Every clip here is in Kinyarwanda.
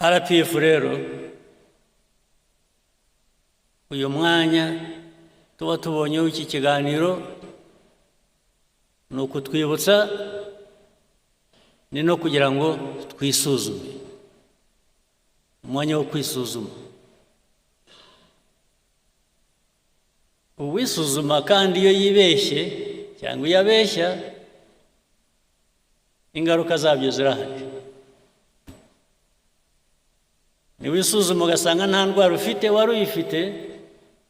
RPF rero uyu mwanya tuba tubonyeho iki kiganiro ni ukutwibutsa ni no kugira ngo twisuzume umwanya wo kwisuzuma uwisuzuma kandi iyo yibeshye cyangwa iyo abeshya ingaruka zabyo zirahari niwisuzuma ugasanga nta ndwara ufite wari uyifite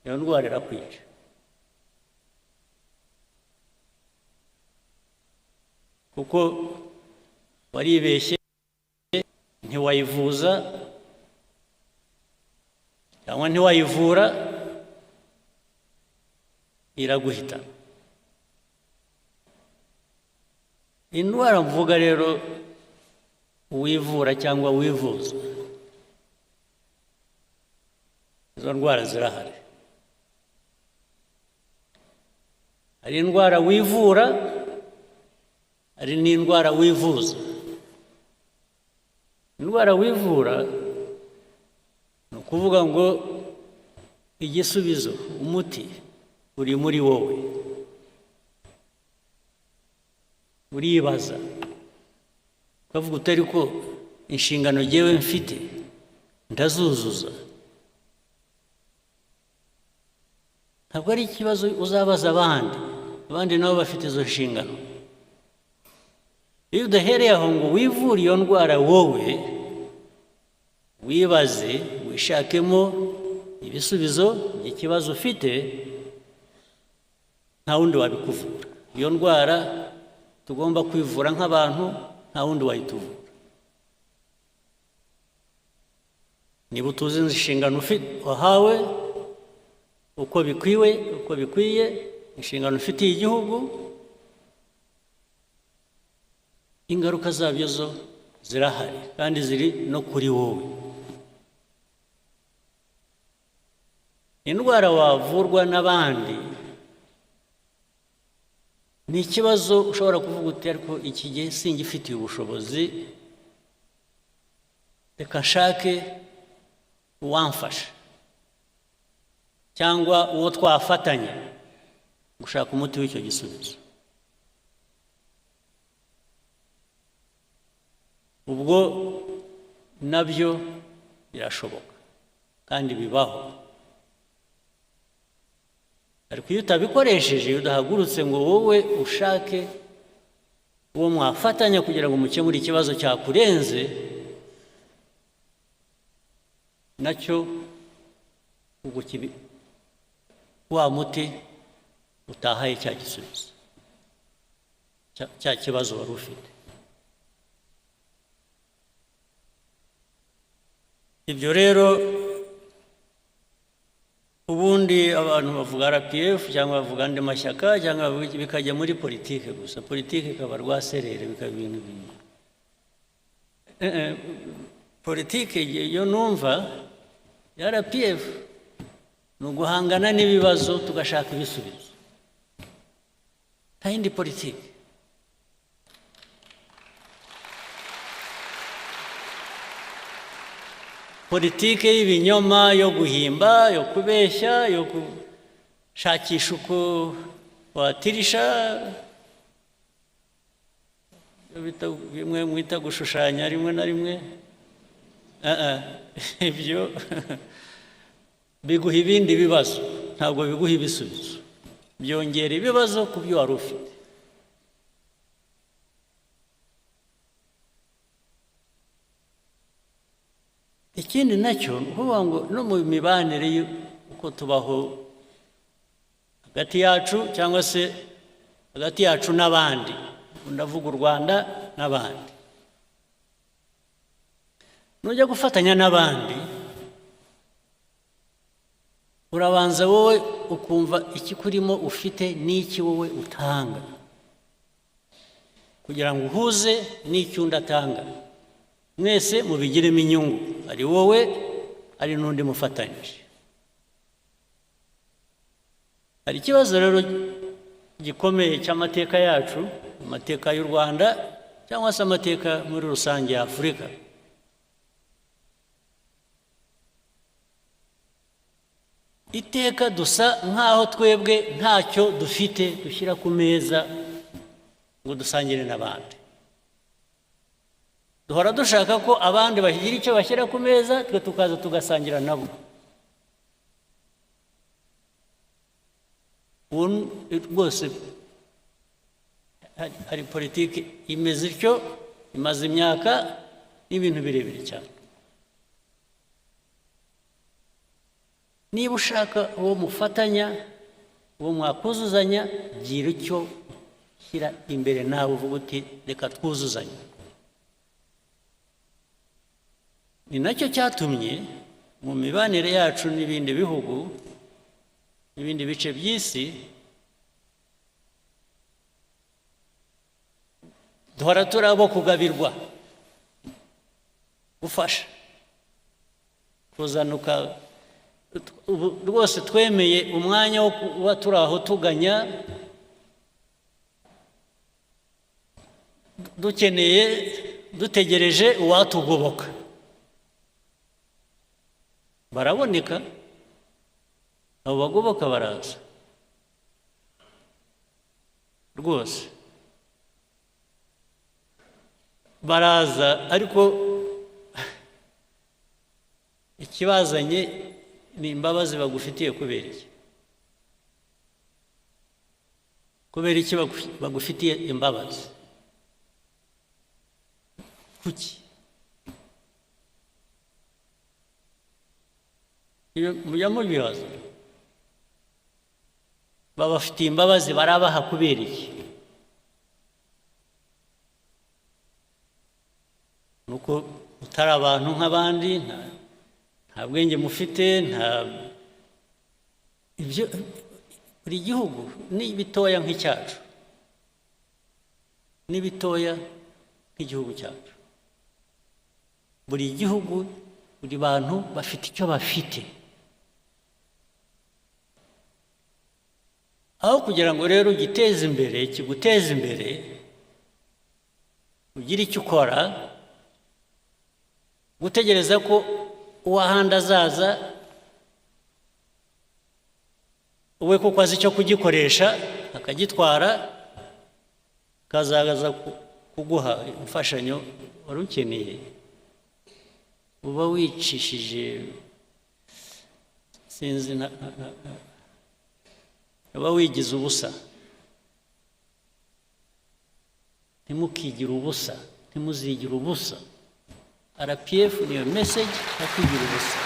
iyo ndwara irakwica kuko waribeshye ntiwayivuza cyangwa ntiwayivura iraguhita indwara mvuga rero uwivura cyangwa wivuza izo ndwara zirahari hari indwara wivura hari n'indwara wivuza indwara wivura ni ukuvuga ngo igisubizo umuti uri muri wowe uribaza ukavuga utari ko inshingano ngewe mfite ndazuzuza ntabwo ari ikibazo uzabaza abandi nabo bafite izo nshingano iyo udahereye aho ngo wivure iyo ndwara wowe wibaze wishakemo ibisubizo by'ikibazo ufite nta wundi wabikuvura iyo ndwara tugomba kwivura nk'abantu nta wundi wayituvura niba utuzi inshingano wahawe uko bikwiye inshingano ufitiye igihugu ingaruka zabyo zo zirahari kandi ziri no kuri wowe indwara wavurwa n'abandi ni ikibazo ushobora kuvuga uti ariko iki gihe singifitiye ubushobozi reka nshake uwamfasha cyangwa uwo twafatanya gushaka umuti w'icyo gisubizo ubwo nabyo birashoboka kandi bibaho ariko iyo utabikoresheje iyo udahagurutse ngo wowe ushake uwo mwafatanya kugira ngo mukemure ikibazo cyakurenze nacyo ubwo wa muti utahaye cya gisubizo cya kibazo wari ufite ibyo rero ubundi abantu bavuga RPF cyangwa bavuga andi mashyaka cyangwa bikajya muri politiki gusa politiki ikaba rwaserere bikaba ibintu bimwe politiki yo numva ya RPF ni uguhangana n'ibibazo tugashaka ibisubizo nta yindi politiki politiki y'ibinyoma yo guhimba yo kubeshya yo gushakisha uko watirisha bimwe mwita gushushanya rimwe na rimwe ibyo biguha ibindi bibazo ntabwo biguha ibisubizo byongera ibibazo ku byo wari ufite ikindi nacyo uvuga ngo no mu mibanire uko tubaho hagati yacu cyangwa se hagati yacu n'abandi ndavuga u Rwanda n'abandi nujya gufatanya n'abandi urabanza wowe ukumva ikikurimo ufite n'iki wowe utanga kugira ngo uhuze n'icyo undi atanga mwese mubigiremo inyungu ari wowe ari n'undi mufatanyije hari ikibazo rero gikomeye cy'amateka yacu amateka y'u Rwanda cyangwa se amateka muri rusange ya Afurika iteka dusa nkaho twebwe ntacyo dufite dushyira ku meza ngo dusangire n'abandi. Duhora dushaka ko abandi bagira icyo bashyira ku meza, twe tukaza tugasangira nabo. Rwose hari politiki imeze ityo, imaze imyaka n'ibintu birebire cyane. Niba ushaka uwo mufatanya, uwo mwakuzuzanya, gira icyo shyira imbere nawe uvuga uti reka twuzuzanye. Ni nacyo cyatumye mu mibanire yacu n'ibindi bihugu n'ibindi bice by'isi duhora turi abo kugabirwa, gufasha, kuzanuka. Rwose twemeye umwanya wo kuba turi aho tuganya, dukeneye, dutegereje uwatugoboka. Baraboneka, abo bagoboka baraza rwose baraza, ariko ikibazanye ni imbabazi bagufitiye. Kubera iki? Kubera iki bagufitiye imbabazi? Kuki? Mujya mubibaza, babafitiye imbabazi barabaha kubera iki? Nuko utari abantu nk'abandi, nta bwenge mufite, ibyo buri gihugu ni bitoya nk'icyacu, ni bitoya nk'igihugu cyacu. Buri gihugu, buri bantu bafite icyo bafite. Aho kugira ngo rero ugiteze imbere, kiguteze imbere, ugire icyo ukora, gutegereza ko uwahandi azaza we kuko azi icyo kugikoresha akagitwara, kazaza kuguha imfashanyo wari ukeneye, uba wicishije, sinzi, uba wigize ubusa. Ntimukigire ubusa, ntimuzigire ubusa. RPF niyo message yo kwigira ubusa.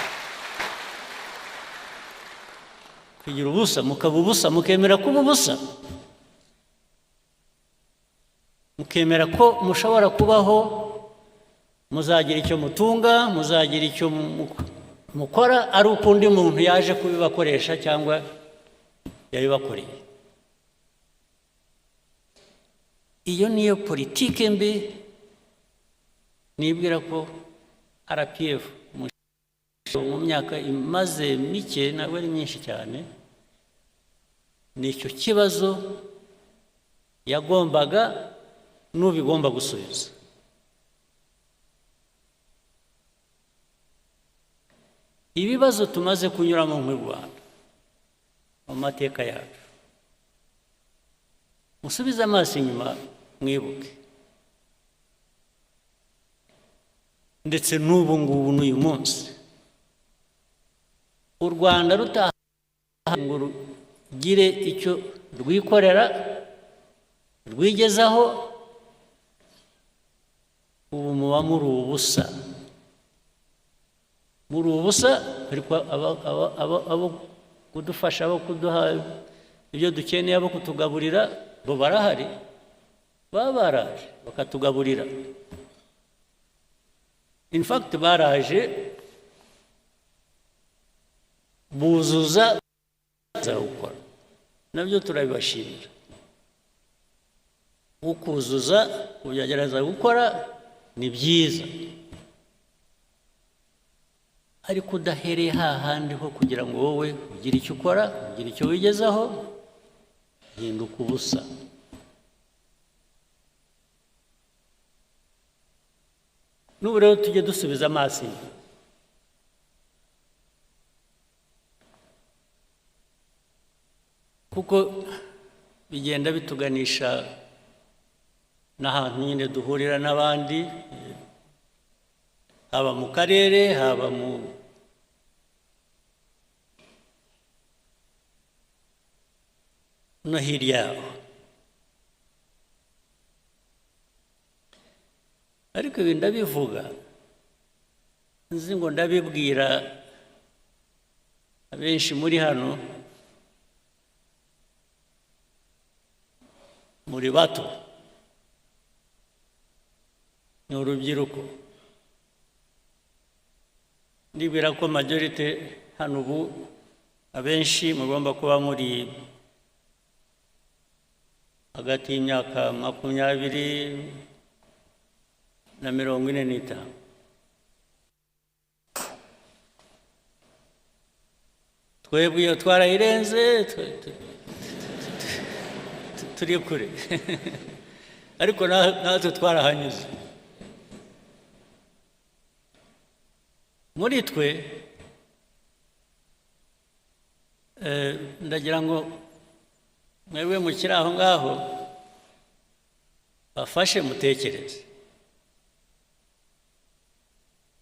Kwigira ubusa, mukaba ubusa, mukemera kuba ubusa, mukemera ko mushobora kubaho, muzagira icyo mutunga, muzagira icyo mukora, ari uko undi muntu yaje kubibakoresha cyangwa yabibakoreye. Iyo niyo politiki mbi nibwira ko RPF mu myaka imaze mike, ntabwo ari myinshi cyane, nicyo kibazo yagombaga n'ubigomba gusubiza. Ibibazo tumaze kunyuramo mu Rwanda mu mateka yacu, musubize amaso inyuma mwibuke, ndetse n'ubu ngubu n'uyu munsi u Rwanda rutaha ngo rugire icyo rwikorera rwigezaho, ubu muba muri ubusa. Muri ubusa, ariko abo kudufasha, abo kuduha ibyo dukeneye, abo kutugaburira, bo barahari, baba baraje bakatugaburira. In fact, baraje buzuza gukora, nabyo turabibashimira. Ukuzuza, kugerageza gukora ni byiza, ariko udahereye hahandi ho kugira ngo wowe ugire icyo ukora, ugire icyo wigezaho, hinduka ubusa. N'ubu rero tujye dusubiza amaso inyuma. kuko bigenda bituganisha n'ahantu nyine duhurira n'abandi, haba mu karere, haba no hirya yaho. Ariko ibi ndabivuga nzi ngo ndabibwira abenshi muri hano muri bato, ni urubyiruko. Ndibwira ko majority hano ubu abenshi mugomba kuba muri hagati y'imyaka 20 na 45. Twebwe iyo twarayirenze turi kure ariko natwe twarahanyuze. Muri twe ndagira ngo mwebwe mukiri aho ngaho bafashe mutekereze.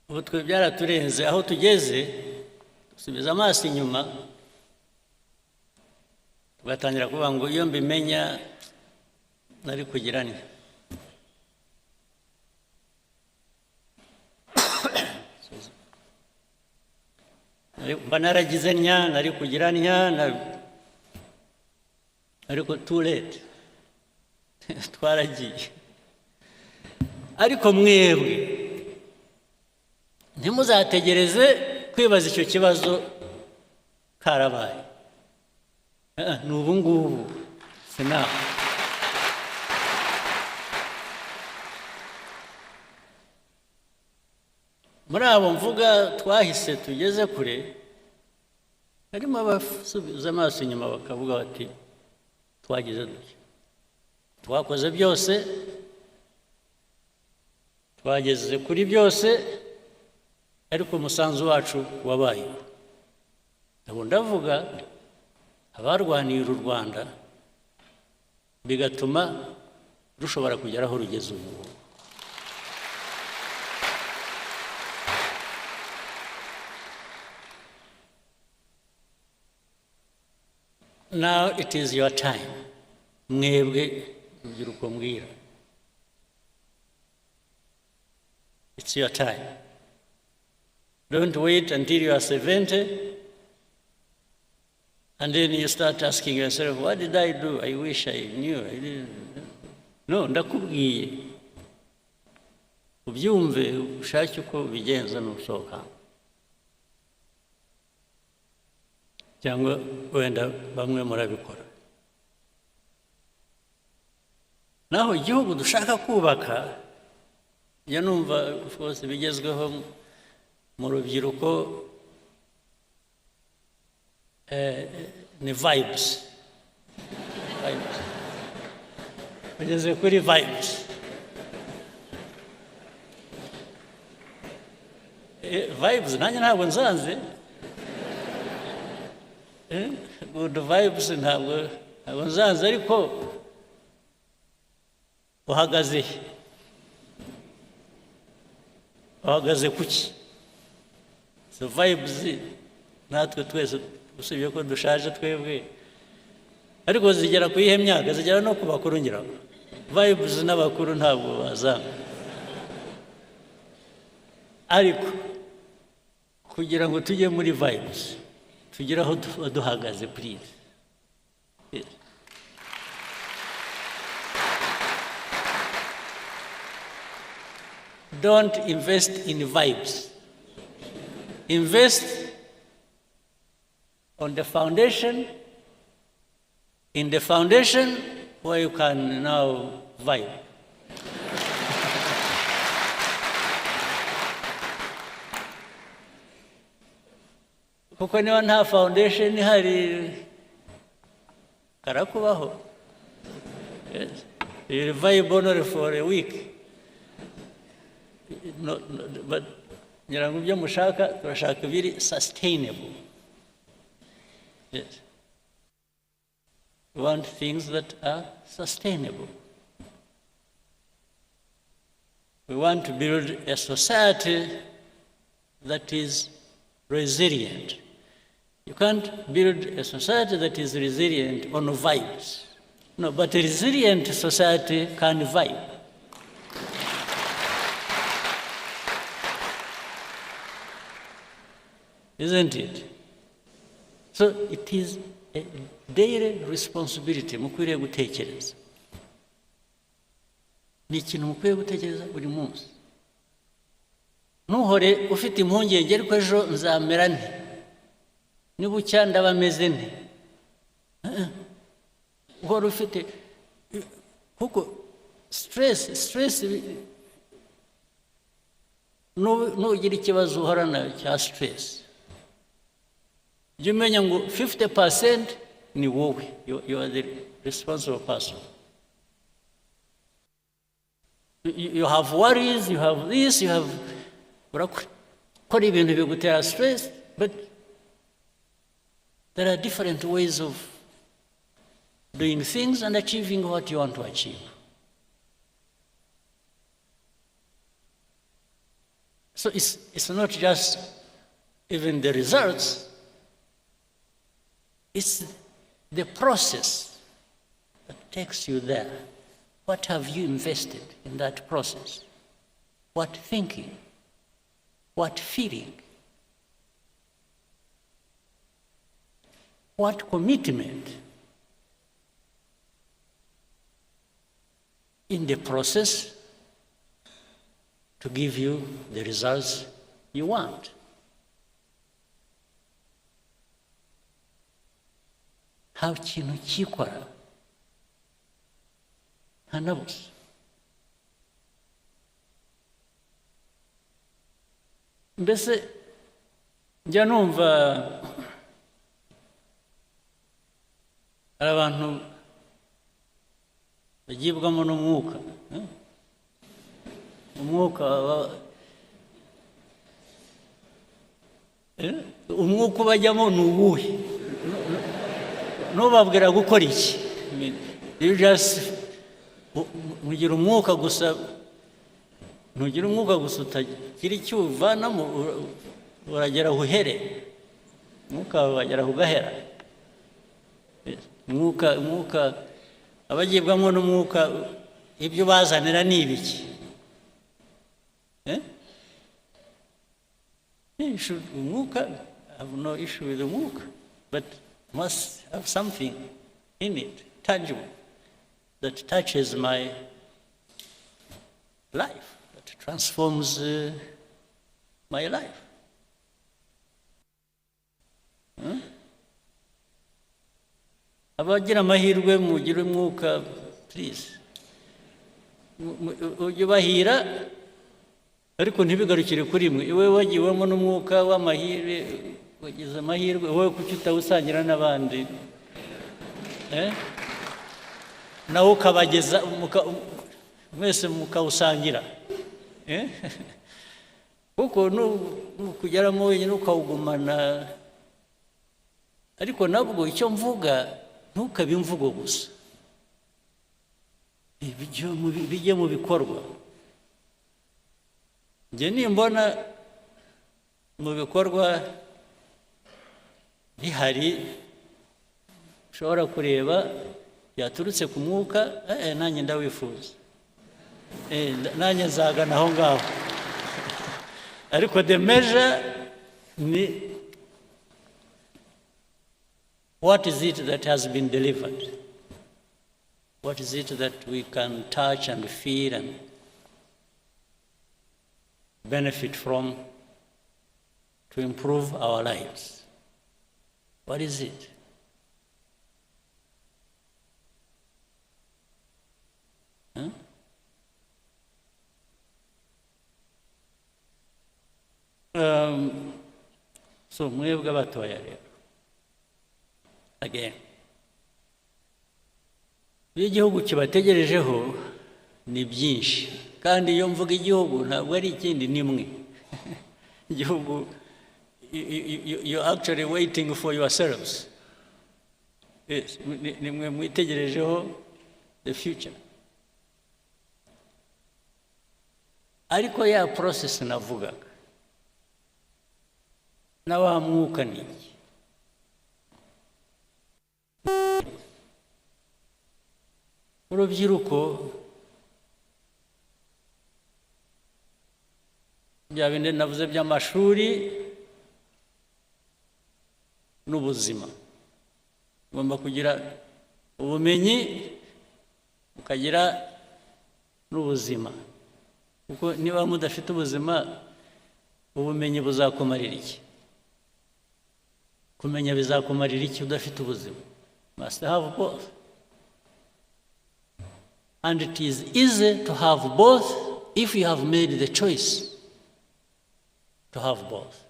Ubu twe byaraturenze, aho tugeze dusubiza amaso inyuma tugatangira kuvuga ngo iyo mbimenya nari kugira nti. Mba naragize ntya, nari kugira ntya, ariko too late. Twaragiye. Ariko mwebwe ntimuzategereze kwibaza icyo kibazo karabaye. Ni ubu ngubu, sinaho. Muri abo mvuga twahise tugeze kure, harimo abasubiza amaso inyuma bakavuga bati twagize duke, twakoze byose, twageze kuri byose, ariko umusanzu wacu wabaye. Ndavuga abarwaniye u Rwanda bigatuma rushobora kugera aho rugeze ubu. Now it is your time. Mwebwe urubyiruko mbwira. It's your time. Don't wait until you are 70 and then you start asking yourself, what did I do? I wish I knew. I didn't. No, ndakubwiye. Ubyumve ushake uko bigenza n'usohoka. Cyangwa wenda bamwe murabikora. Naho igihugu dushaka kubaka, ya numva of course bigezweho mu rubyiruko ni vibes. Bageze kuri vibes. Vibes nanjye ntabwo nzanze. Good vibes ntabwo nzanze, ariko uhagaze kuki? So vibes natwe twese usibye ko dushaje twebwe, ariko zigera ku ihe myaka, zigera no ku bakuru ngira. Vibes n'abakuru ntabwo bazanga, ariko kugira ngo tujye muri vibes tugira aho duhagaze please. Don't invest in vibes. Invest on the foundation, in the foundation where you can now vibe. Kuko niba nta foundation ihari karakubaho. Yes. You vibe only for a week. No, but nyirango ibyo mushaka turashaka biri sustainable. Yes. We want things that are sustainable. We want to build a society that is resilient. You can't build a society that is resilient on vibes. No, but a resilient society can vibe. Isn't it? So it is a daily responsibility mukwiriye gutekereza. Ni ikintu mukwiye gutekereza buri munsi. Ntuhore ufite impungenge ariko ejo nzamera nte, nibucya ndaba meze nte. Uhora ufite kuko stress nugira ikibazo uhorana cya stress, jya umenya ngo 50% ni wowe, you are the responsible person. You have worries, you have this, you have urakora ibintu bigutera stress, but there are different ways of doing things and achieving what you want to achieve. So it's not just even the results, it's the process that takes you there. What have you invested in that process? What thinking? What feeling? What commitment in the process to give you the results you want? How ikintu cyikora hanabuze. Mbese njya numva hari abantu bagibwamo n'umwuka, umwuka ubajyamo ni uwuhe? Ntubabwira gukora iki? You just mugira umwuka gusa, ntugira umwuka gusa utagira icyo uvanamo, uragera aho uhere, umwuka wawe wagera aho ugahera. Umwuka abagibwamo n'umwuka ibyo bazanira ni ibiki? Umwuka, I have no issue with the umwuka, but must have something in it, tangible, that touches my life, that transforms my life. Abagira amahirwe mugire umwuka, please. Ujye bahira ariko ntibigarukire kuri mwe. Iwe wagiwemo n'umwuka w'amahirwe, wagize amahirwe, wowe kuki utawusangira n'abandi? Nawe ukabageza mwese mukawusangira. Kuko nukugeramo wenyine ukawugumana, ariko nabwo icyo mvuga ntukabe imvugo gusa, bijye mu bikorwa. Njye nimbona mu bikorwa bihari ushobora kureba yaturutse ku mwuka, nanjye ndawifuza, nanjye nzagana aho ngaho. Ariko the measure ni what is it that has been delivered? What is it that we can touch and feel and benefit from to improve our lives? What is it? So mwebwe abatoya rero, again, igihugu kibategerejeho ni byinshi, kandi iyo mvuga igihugu ntabwo ari ikindi nimwe. Igihugu, you're actually waiting for yourselves. nimwe mwitegerejeho the future. Ariko ya process navugaga na wa mwuka niki urubyiruko bya bindi navuze by'amashuri n'ubuzima, ugomba kugira ubumenyi ukagira n'ubuzima, kuko niba mudafite ubuzima ubumenyi buzakumarira iki? Kumenya bizakumarira iki udafite ubuzima? Must have both. And it is easy to have both if you have made the choice to have both.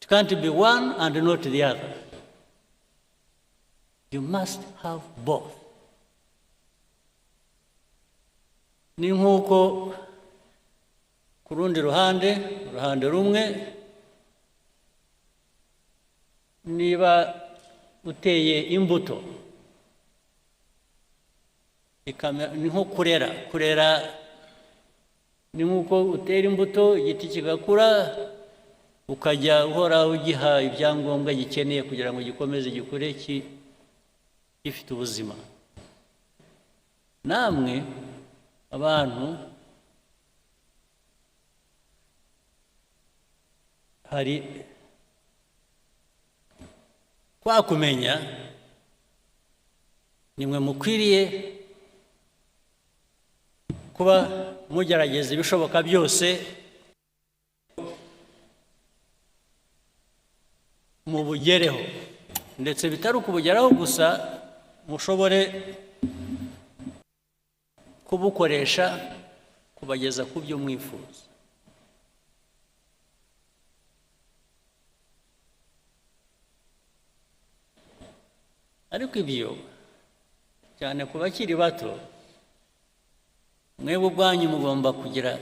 It can't be one and not the other. You must have both. Ni nkuko ku rundi ruhande rumwe, niba uteye imbuto ni nko kurera ni nkuko utera imbuto igiti kigakura ukajya uhora ugiha ibyangombwa gikeneye kugira ngo gikomeze gikure gifite ubuzima. Namwe abantu hari kwa kumenya nimwe mukwiriye kuba mugerageza ibishoboka byose mubugereho, ndetse bitari ukubugeraho gusa mushobore kubukoresha kubageza ku byo mwifuza. Ariko ibyo cyane ku bakiri bato, mwebwe ubwanyu mugomba kugira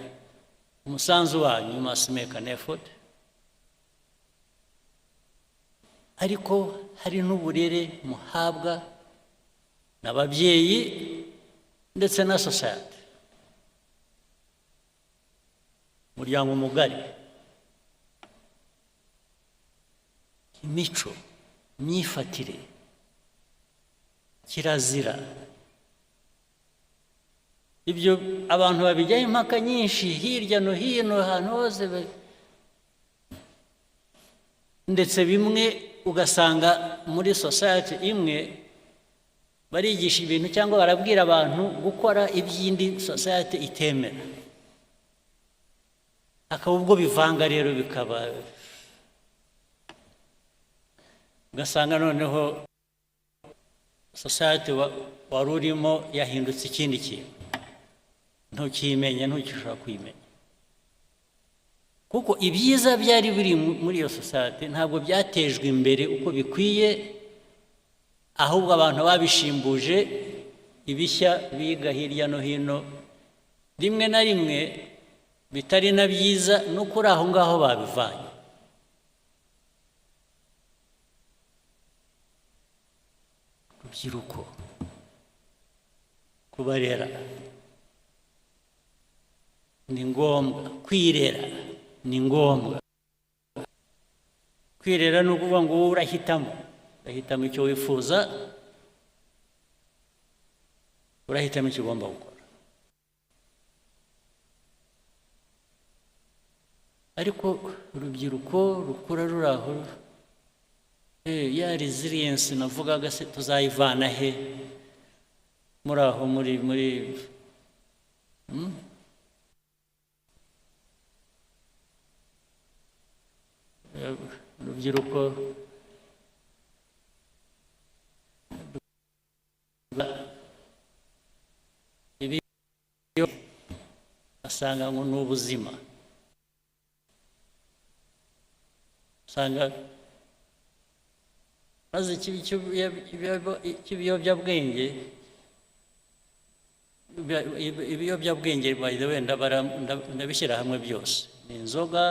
umusanzu wanyu, you must make an effort. Ariko hari n'uburere muhabwa n'ababyeyi ndetse na society, umuryango mugari, imico, imyifatire, kirazira. Ibyo abantu babijyaho impaka nyinshi hirya no hino ahantu hose, ndetse bimwe ugasanga muri society imwe barigisha ibintu cyangwa barabwira abantu gukora iby'indi society itemera, akaba ubwo bivanga rero bikaba ugasanga noneho society wari urimo yahindutse ikindi kintu, ntukimenya, ntukishobora kwimenya, kuko ibyiza byari biri muri iyo society ntabwo byatejwe imbere uko bikwiye, ahubwo abantu babishimbuje ibishya biga hirya no hino, rimwe na rimwe bitari na byiza, no kuri aho ngaho babivanye. Urubyiruko kubarera ni ngombwa, kwirera ni ngombwa. Kwirera ni ukuvuga ngo wowe urahitamo icyo wifuza, urahitamo icyo ugomba gukora. Ariko urubyiruko rukura ruraho, ya resilience navugaga se tuzayivana he muri aho muri urubyiruko asanga ngo ni ubuzima, usanga maze ibiyobyabwenge by the way ndabishyira hamwe byose, ni inzoga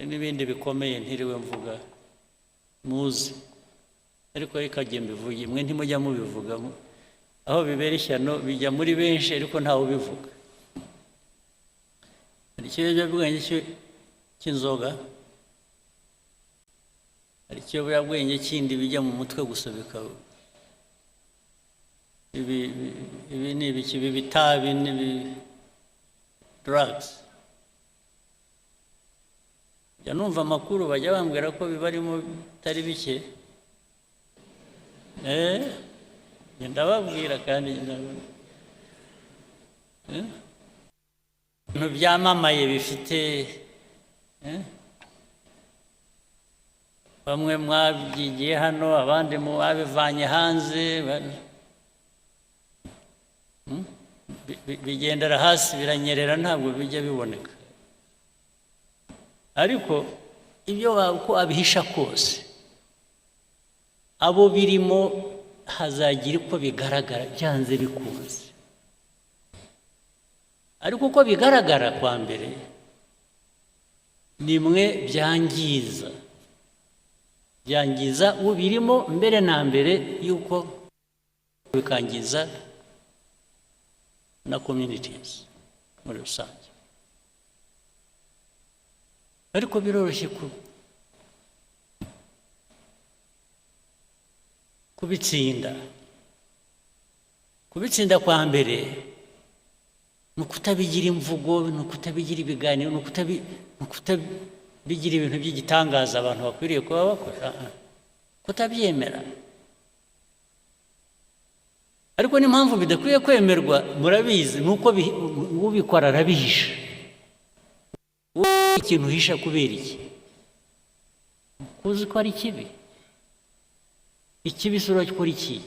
n'ibindi bikomeye ntiriwe mvuga, muzi ariko rikajye mbivuge mwe ntimujya mubivugamo aho bibera ishyano bijya muri benshi ariko ntawe ubivuga. Hari ikiyobyabwenge cy'inzoga, hari ikiyobyabwenge kindi bijya mu mutwe gusa bikaba ibi ni ibiki, ibi bitabi n'ibi drugs. Njya numva amakuru bajya bambwira ko bibarimo bitari bike. Ndababwira kandi ibintu byamamaye bifite bamwe mwabyigiye hano abandi mwabivanye hanze bigendera hasi biranyerera ntabwo bijya biboneka. Ariko ibyo uko abihisha kose abo birimo hazagira uko bigaragara byanze bikunze. Ariko uko bigaragara kwa mbere nimwe byangiza ubirimo mbere na mbere yuko bikangiza na communities muri rusange. Ariko biroroshye kubitsinda kwa mbere ni ukutabigira imvugo, ni ukutabigira ibiganiro, ni ukutabigira ibintu by'igitangaza abantu bakwiriye kuba bakora, kutabyemera. Ariko n'impamvu bidakwiye kwemerwa murabizi, ni uko ubikora arabihisha. Ikintu uhisha kubera iki? Kuzi ko ari kibi. Ikibi sura gikora iki?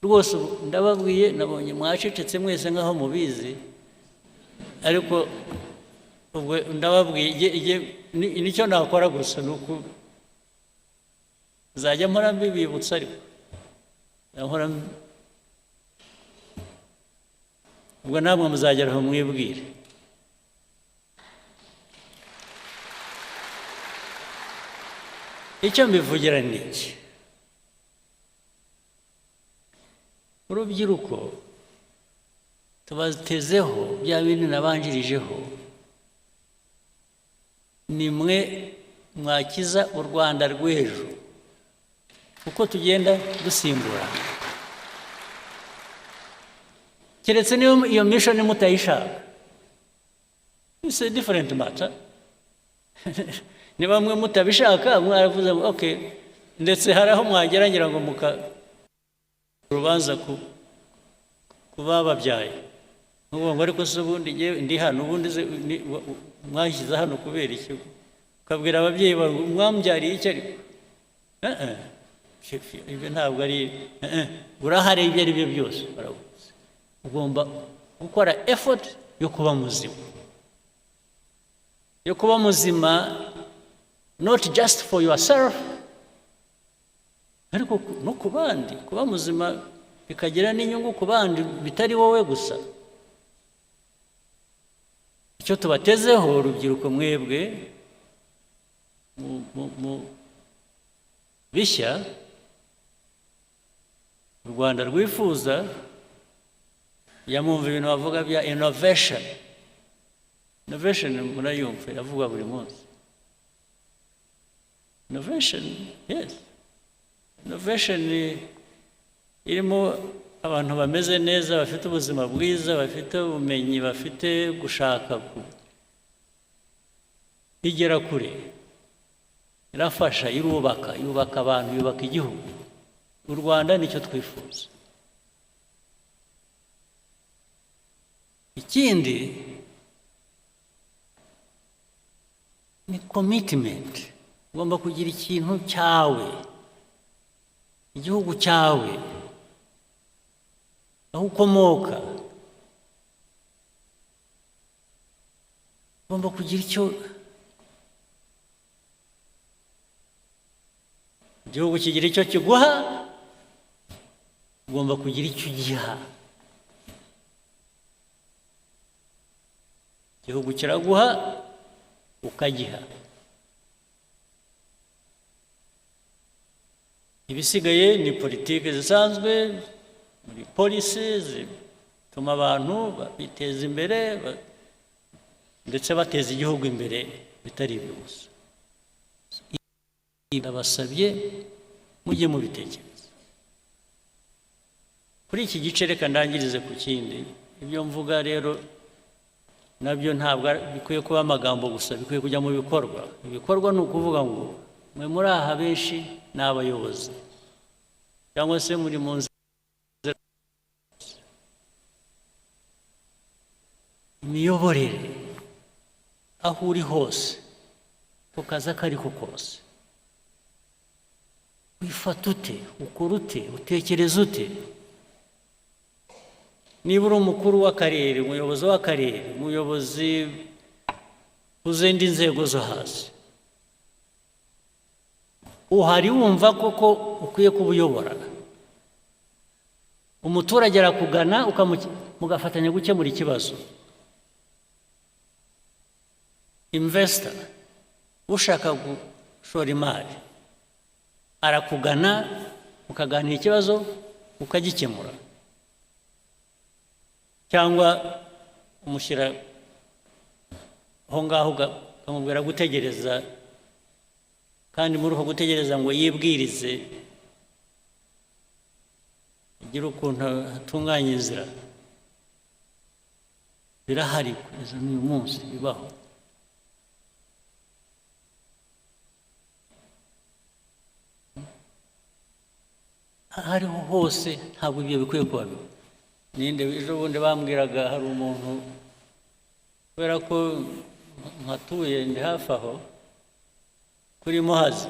Rwose ndababwiye, nabonye mwacecetse mwese nkaho mubizi, ariko ubwo ndababwiye nicyo nakora gusa nuko zajya mpora mbibibutsa, ariko nkora ubwo namwe muzageraho mwibwire. Icyo mbivugira ni iki? Urubyiruko tubatezeho bya bintu nabanjirijeho, nimwe mwakiza u Rwanda rw'ejo uko tugenda dusimbura. Keretse niyo iyo mission mutayishaka, it's a different matter. Ni bamwe mutabishaka mwaravuze okay, ndetse hari aho mwageragera ngo rubanza kubababyaye ngo ariko se ubundi ndi hano ubundi mwashyize hano kubera iki? Ukabwira ababyeyi mwambyariye iki? Ariko ibyo ntabwo ari urahari, ibyo ari byo byose baravuze. Ugomba gukora effort yo kuba muzima, not just for yourself, ariko no ku bandi. Kuba muzima bikagira n'inyungu ku bandi bitari wowe gusa. Icyo tubatezeho urubyiruko mwebwe bishya u Rwanda rwifuza, yamumva ibintu bavuga bya innovation. Murayumva iravuga buri munsi. Yes, innovation irimo abantu bameze neza, bafite ubuzima bwiza, bafite ubumenyi, bafite gushaka igera kure, irafasha, yubaka abantu, yubaka igihugu. U Rwanda nicyo twifuza. Ikindi ni commitment. Ugomba kugira ikintu cyawe, igihugu cyawe, aho ukomoka. Ugomba kugira icyo igihugu kigira icyo kiguha, ugomba kugira icyo ugiha. Igihugu kiraguha ukagiha. ibisigaye ni politiki zisanzwe muri polisi zituma abantu biteza imbere ndetse bateza igihugu imbere bitari iby'ubusa. Ndabasabye mujye mubitekereza. Kuri iki gice reka ndangirize ku kindi. Ibyo mvuga rero nabyo ntabwo bikwiye kuba amagambo gusa, bikwiye kujya mu bikorwa. Ibikorwa ni ukuvuga ngo mwe muri aha benshi ni abayobozi cyangwa se muri mu nzira imiyoborere aho uri hose ku kazi ako ari ko kose. Wifata ute, ukora ute, utekereza ute? Niba uri umukuru w'akarere, umuyobozi w'akarere, umuyobozi uzindi nzego zo hasi, uhari wumva koko ukwiye kubuyobora, umuturage arakugana mugafatanya gukemura ikibazo. Investor ushaka gushora imari arakugana, mukaganira ikibazo ukagikemura, cyangwa umushyira aho ngaho ukamubwira gutegereza, kandi muri uko gutegereza ngo yibwirize agire ukuntu atunganya inzira. Birahari kugeza n'uyu munsi bibaho. Hariho hose, ntabwo ibyo bikwiye kuba biba. Ninde ejo bundi bambwiraga hari umuntu, kubera ko nkatuye ndi hafi aho kuri Muhazi,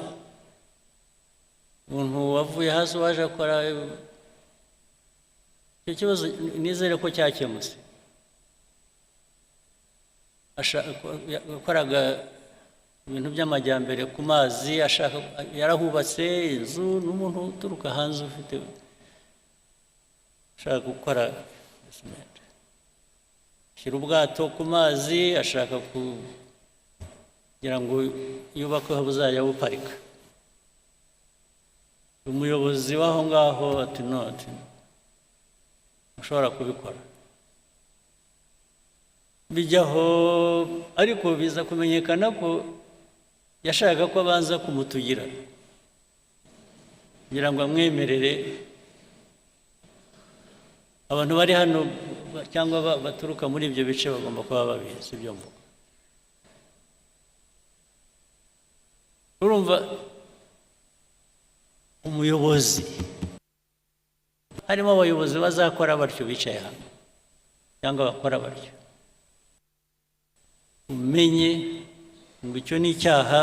umuntu wavuye hasi waje akora icyo kibazo, nizere ko cyakemutse. Yakoraga ibintu by'amajyambere ku mazi, yarahubatse inzu n'umuntu uturuka hanze ufite ashaka gukora cement, ashyira ubwato ku mazi, ashaka kugira ngo yubake aho buzajya buparika. Umuyobozi w'aho ngaho ati no, ushobora kubikora. Bijyaho, ariko biza kumenyekana ko yashaka ko abanza kumutugira kugira ngo amwemerere. Abantu bari hano cyangwa baturuka muri ibyo bice bagomba kuba babizi ibyo mvuga. Urumva, umuyobozi, harimo abayobozi bazakora batyo bicaye hano cyangwa bakora batyo. Umenye ngo icyo ni icyaha,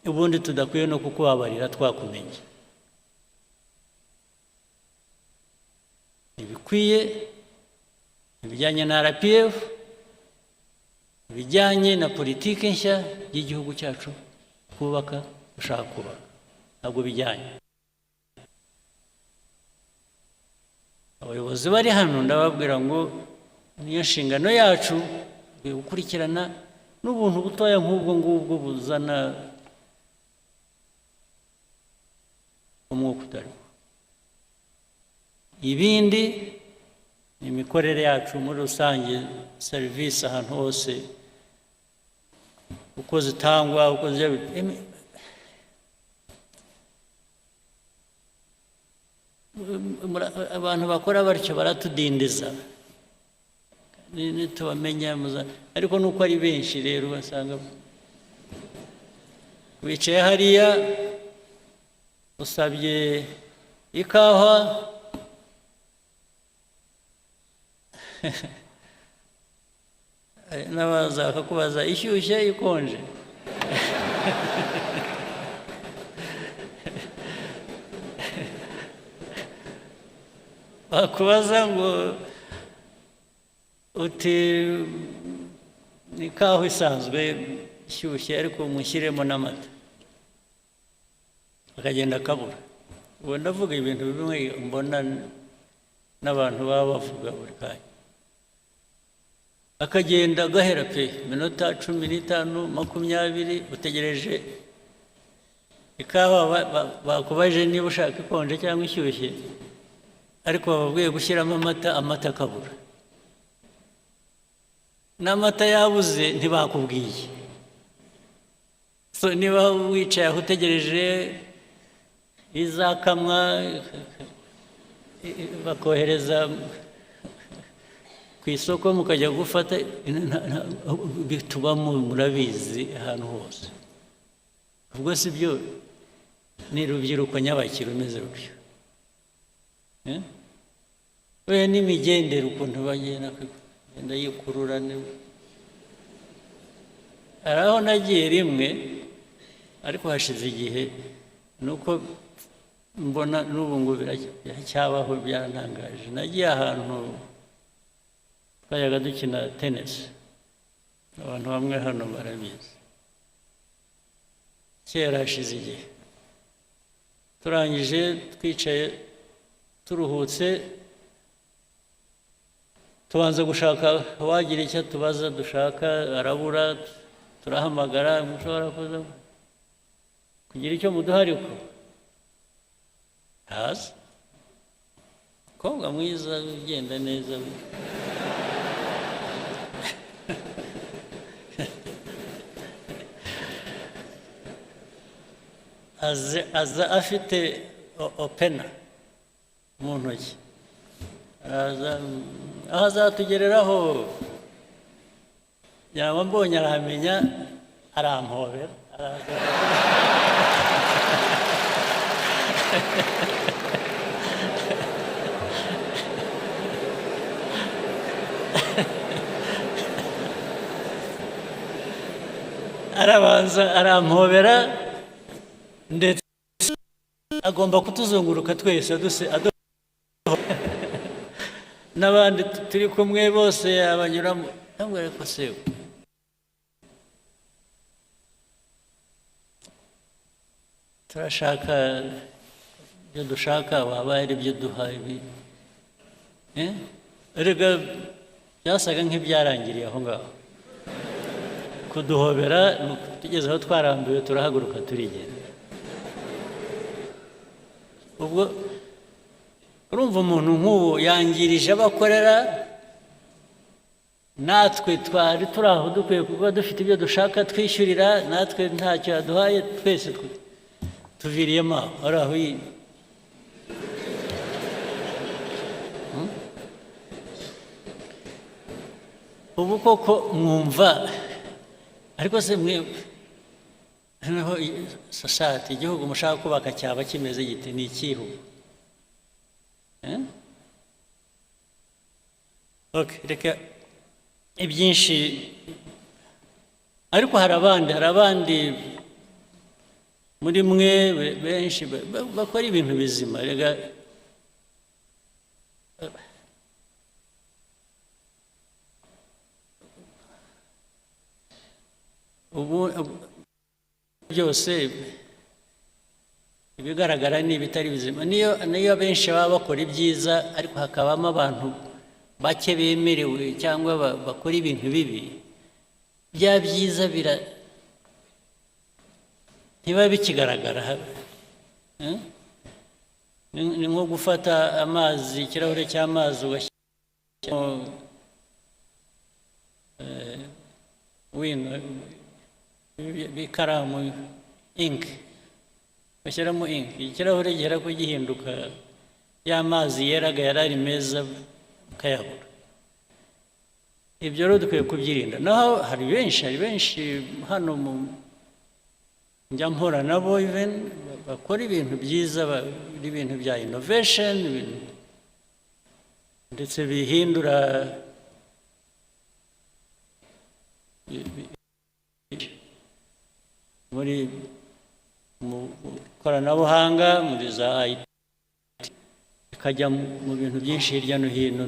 ubundi tudakwiye no kukubabarira twakumenye. Ibikwiye ibijyanye na RPF, ibijyanye na politiki nshya y'igihugu cyacu kubaka, ushaka kubaka, ntabwo bijyanye. Abayobozi bari hano ndababwira ngo niyo nshingano yacu gukurikirana n'ubuntu butoya nk'ubwo ngubwo buzana umwuka utari. Ibindi ni imikorere yacu muri rusange, serivisi ahantu hose uko zitangwa, uko abantu bakora batyo baratudindiza ntitubamenya. Ariko nuko ari benshi rero basanga wicaye hariya usabye ikawa n'abaza bakakubaza ishyushye ikonje. Bakubaza ngo uti ni ikawa isanzwe ishyushye ariko mushyiremo n'amata, akagenda akabura. Ubu ndavuga ibintu bimwe mbona n'abantu baba bavuga buri kanya, akagenda agahera pe minota 15 20 utegereje ikawa bakubaje niba ushaka ikonje cyangwa ishyushye, ariko bababwiye gushyiramo amata akabura, n'amata yabuze ntibakubwiye. So niba wicaye aho utegereje izakamwa bakohereza ku isoko mukajya gufata, bitubamo murabizi ahantu hose. Ubwo si byo ni rubyiruko nyabakiri rumeze rutyo. We n'imigendere ukuntu bagenda yikurura. Hari aho nagiye rimwe ariko hashize igihe, nuko mbona n'ubu ngo biracyabaho, byarantangaje. Nagiye ahantu twajaga dukina tennis, abantu bamwe hano barabizi, kera hashize igihe. Turangije twicaye turuhutse, tubanza gushaka wagira icyo tubaza dushaka, arabura. Turahamagara, mushobora kuza kugira icyo muduha, ariko haza umukobwa mwiza ugenda neza, aza afite opena mu ntoki, aho azatugereraho yaba mbonye arahamenya, arampobera, arabanza arampobera, ndetse agomba kutuzunguruka twese n'abandi turi kumwe bose yabanyuramo. Ntabwo ariko se turashaka ibyo dushaka, waba ari ibyo duha ibi. Erega byasaga nk'ibyarangiriye aho ngaho, kuduhobera. Tugeze aho twarambiwe, turahaguruka turigenda. Ubwo urumva umuntu nk'ubu yangirije abakorera, natwe twari turi aho dukwiye kuba dufite ibyo dushaka twishyurira, natwe ntacyo yaduhaye, twese tuviriyemo aho, ari aho yindi. Ubu koko mwumva, ariko se mwe noneho society, igihugu mushaka kubaka cyaba kimeze gite? Ni ikihugu? Reka ibyinshi, ariko hari abandi muri mwe benshi bakora ibintu bizima. Rega ubu byose ibigaragara n'ibitari bizima, niyo benshi baba bakora ibyiza, ariko hakabamo abantu bake bemerewe cyangwa bakora ibintu bibi. Bya byiza ntibiba bikigaragara. Ni nko gufata amazi, ikirahure cy'amazi ugashyiramo ikaramu, ink, bashyiramo ink, ikirahure gihera ko gihinduka y'amazi yeraga yari ari meza ukayabura. Ibyo rero dukwiye kubyirinda. Naho hari benshi hano njya mpora nabo, even bakora ibintu byiza, ibintu bya innovation, ndetse bihindura muri mu koranabuhanga, muri za IT, ikajya mu bintu byinshi hirya no hino.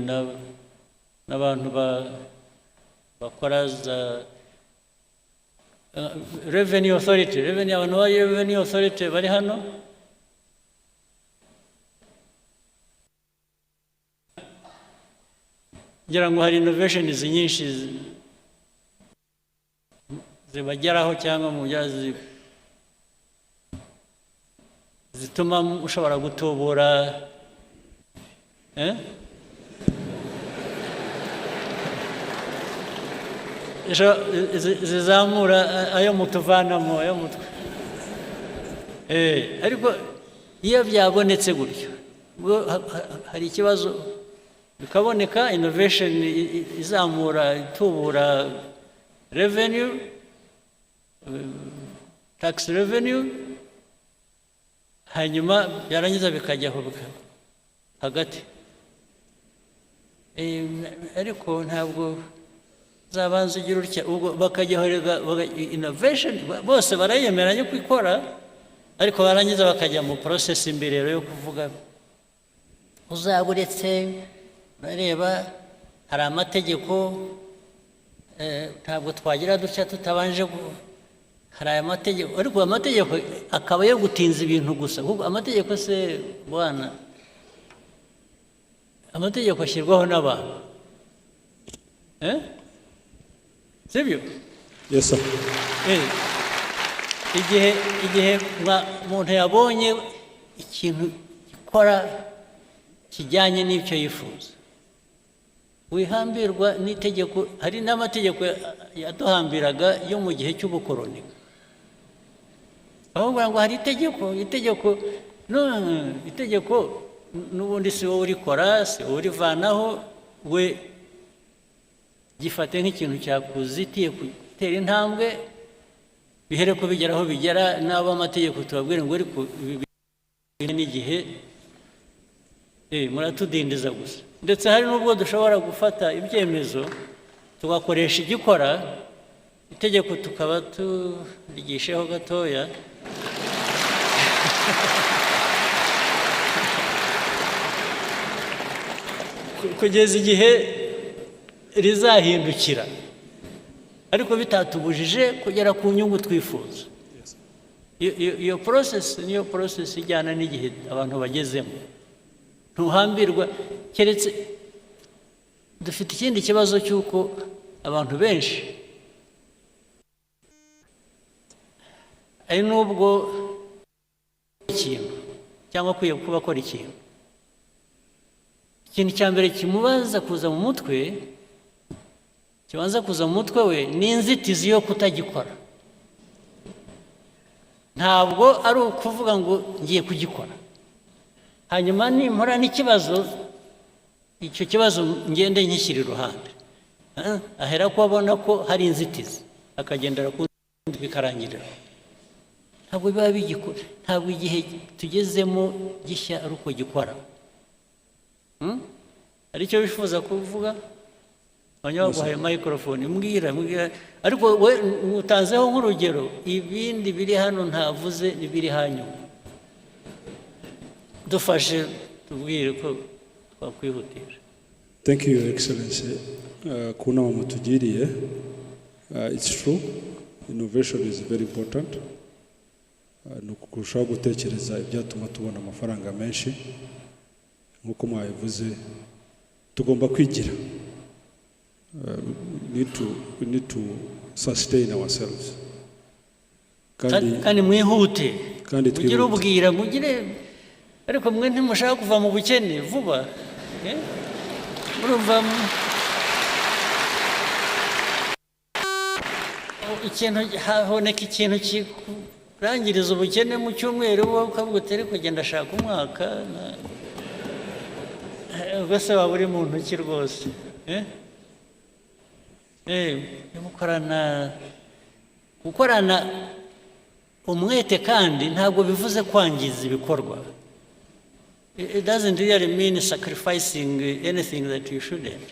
N'abantu bakora za revenue authority, abantu bari revenue authority bari hano, ngira ngo hari innovations nyinshi zibageraho cyangwa mu byazi zituma ushobora gutubura zizamura ayo mutuvanamo ayo mutwe ariko iyo byabonetse gutyo hari ikibazo bikaboneka innovation izamura itubura revenue tax revenue hanyuma byarangiza bikajyaho hagati ariko ntabwo zabanza ugira utya ubwo bakajyaho innovation bose barayemeranya ko ikora ariko barangiza bakajya mu process imbere yo kuvuga uzaburetse bareba hari amategeko ntabwo twagira dutya tutabanje hari aya mategeko ariko amategeko akaba yo gutinza ibintu gusa kuko amategeko se bwana amategeko ashyirwaho n'abantu sibyo? Yes sir. igihe umuntu yabonye ikintu gikora kijyanye n'icyo yifuza wihambirwa n'itegeko hari n'amategeko yaduhambiraga yo mu gihe cy'ubukoroni aho ngo hari itegeko n'ubundi si wowe urikora si wowe urivanaho we gifate nk'ikintu cyakuzitiye gutera intambwe bihere ko bigera aho bigera n'abo amategeko tubabwire ngo ariko ibi n'igihe muratudindiza gusa ndetse hari n'ubwo dushobora gufata ibyemezo tugakoresha igikora itegeko tukaba turigisheho gatoya kugeza igihe rizahindukira ariko bitatubujije kugera ku nyungu twifuza iyo process niyo process ijyana n'igihe abantu bagezemo ntuhambirwa keretse dufite ikindi kibazo cy'uko abantu benshi ari n'ubwo ikintu cyangwa akwiye kuba akora ikintu cya mbere kimubaza kuza mu mutwe kibanza kuza mu mutwe we ni inzitizi yo kutagikora ntabwo ari ukuvuga ngo ngiye kugikora hanyuma nimpora n'ikibazo icyo kibazo ngende nkishyira iruhande ahera ko abona ko hari inzitizi akagendera ku bikarangirira ntabwo biba bigikora ntabwo igihe tugezemo gishya ari uko gikora hari icyo wifuza kuvuga abanyabaguhaye microphone mbwira ariko we utanzeho nk'urugero ibindi biri hano ntavuze n'ibiri hanyuma dufashe tubwire ko twakwihutisha. Thank you, Your Excellency. Kuna mutugiriye. It's true. Innovation is very important. Nukurushaho gutekereza ibyatuma tubona amafaranga menshi nk'uko mwabivuze tugomba kwigira. We need to sustain ourselves. Kandi mwihute. Mugire ubwira mugire ariko mwe ntimushaka kuva mu bukene vuba. Murumva ikintu haboneka ikintu kirangiriza ubukene mu cyumweru wowe ukavuga utari kugenda ashaka umwaka ubwose waba uri mu ntoki rwose gukorana umwete kandi ntabwo bivuze kwangiza ibikorwa. It doesn't really mean sacrificing anything that you shouldn't.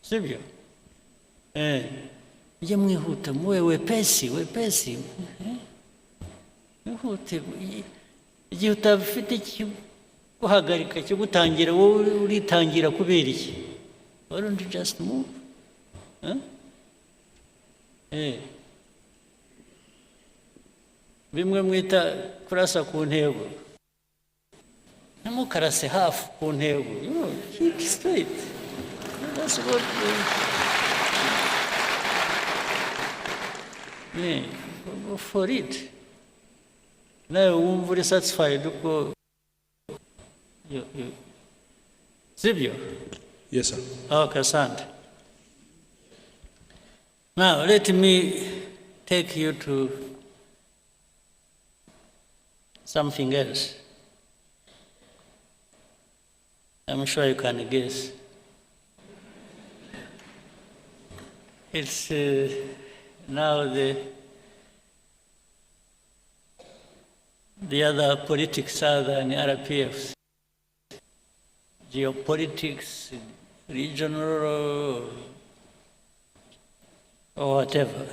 Sibyo? Ujye mwihuta muwe wepesi mwihute igihe utabifite guhagarika cyo gutangira wowe uritangira kubera iki? Why don't you just move? Bimwe mwita kurasa ku ntego ntimukarase hafi ku ntego. Keep straight. That's what go for it. nawe wumva uri satisfied uko sibyo? Yes, sir. Okay, asante. Now let me take you to something else. I'm sure you can guess. It's now the other politics other than RPFs. Geopolitics, regional, or whatever.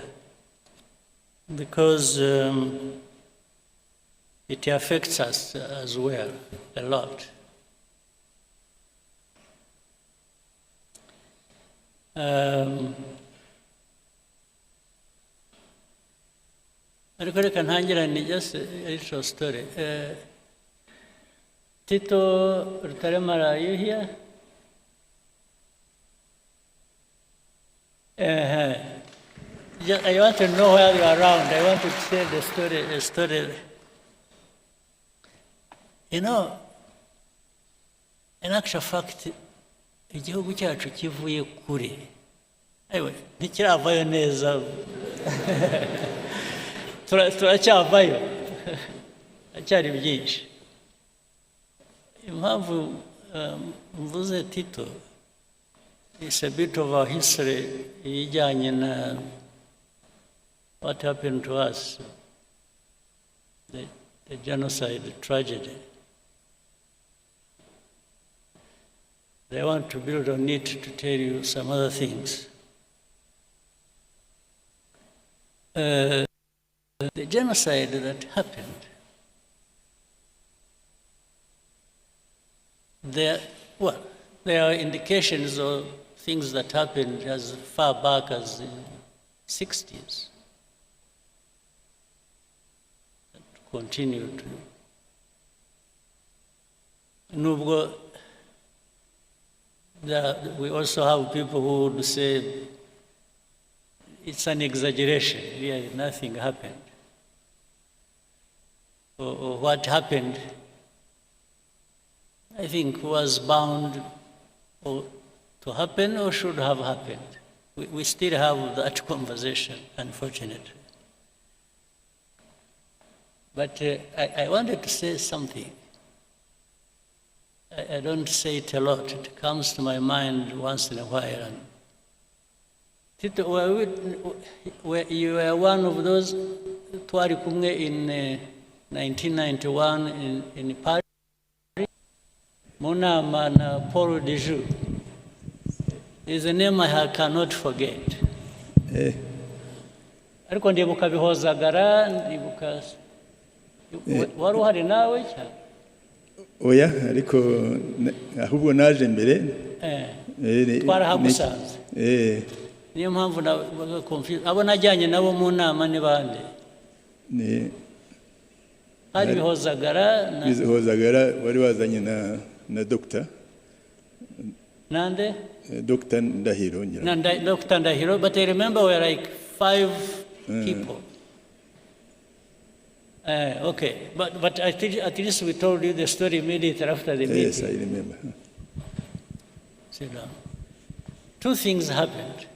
Because it affects us as well, a lot. Ariko reka ntangirane just a little story. Tito Rutaremara, are you here? I want to know where you are around. I want to tell the story. You know, in actual fact, igihugu cyacu kivuye kure. Ewe, ntikiravayo neza. Turacyavayo. Acyari byinshi. Impamvu mvuze Tito, it's a bit of our history ijyanye na what happened to us, the genocide, the tragedy. I want to build on it to tell you some other things. The genocide that happened, there are indications of things that happened as far back as the 60s. That continued. Nubwo, we also have people who would say it's an exaggeration, really nothing happened. Or what happened, I think, was bound to happen or should have happened. We still have that conversation, unfortunately. But I wanted to say something. I don't say it a lot. It comes to my mind once in a while. And Tito, you were one of those twari kumwe in 1991 in Paris. Munama na Paul is a name I cannot forget. Ariko ndibuka bihozagara, ndibuka wari uhari nawe cyane. Oya, ariko ahubwo naje mbere. Twarahamusanze. Niyo mpamvu na confuse. Abo najyanye nabo mu nama ni bande? Hari bihozagara wari wazanye na doctor. Nande? Dr. Ndahiro. Dr. Ndahiro, but I remember we were like 5 people. Okay, but at least we told you the story immediately after the meeting. Yes, I remember. Sit down. 2 things happened.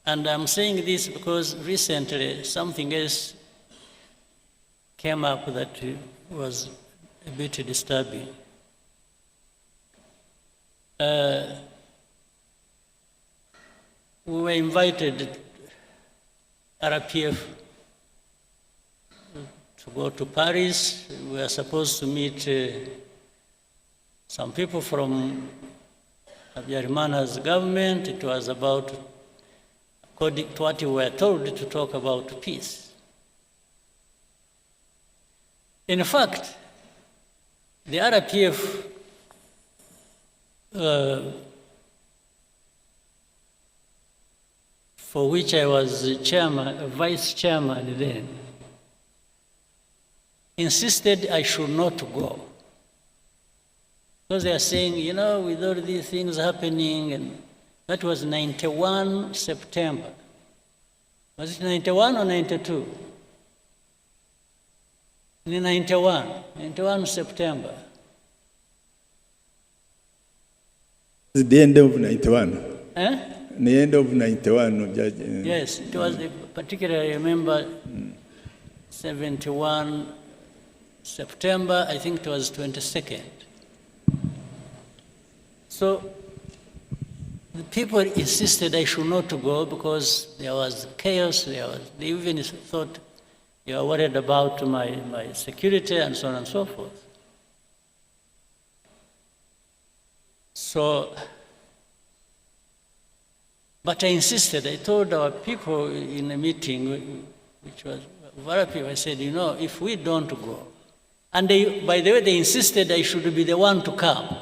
And I'm saying this because recently something else came up that was a bit disturbing. We were invited, RPF, to go to Paris. We were supposed to meet some people from Habyarimana's government. It was about, according to what we were told, to talk about peace. In fact, the RPF for which I was chairman, vice chairman then, insisted I should not go. Because they are saying, you know, with all these things happening, and that was 91 September. Was it 91 or 92? in 91 September. It's the end of 91. Eh? The end of 91. Yes, it was particularly, I remember, 71 September, I think it was 22nd. So the people insisted I should not go because there was chaos, they even thought they were worried about my security and so on and so forth. So, but I insisted, I told our people in a meeting, which was very people, I said, if we don't go, and by the way, they insisted I should be the one to come.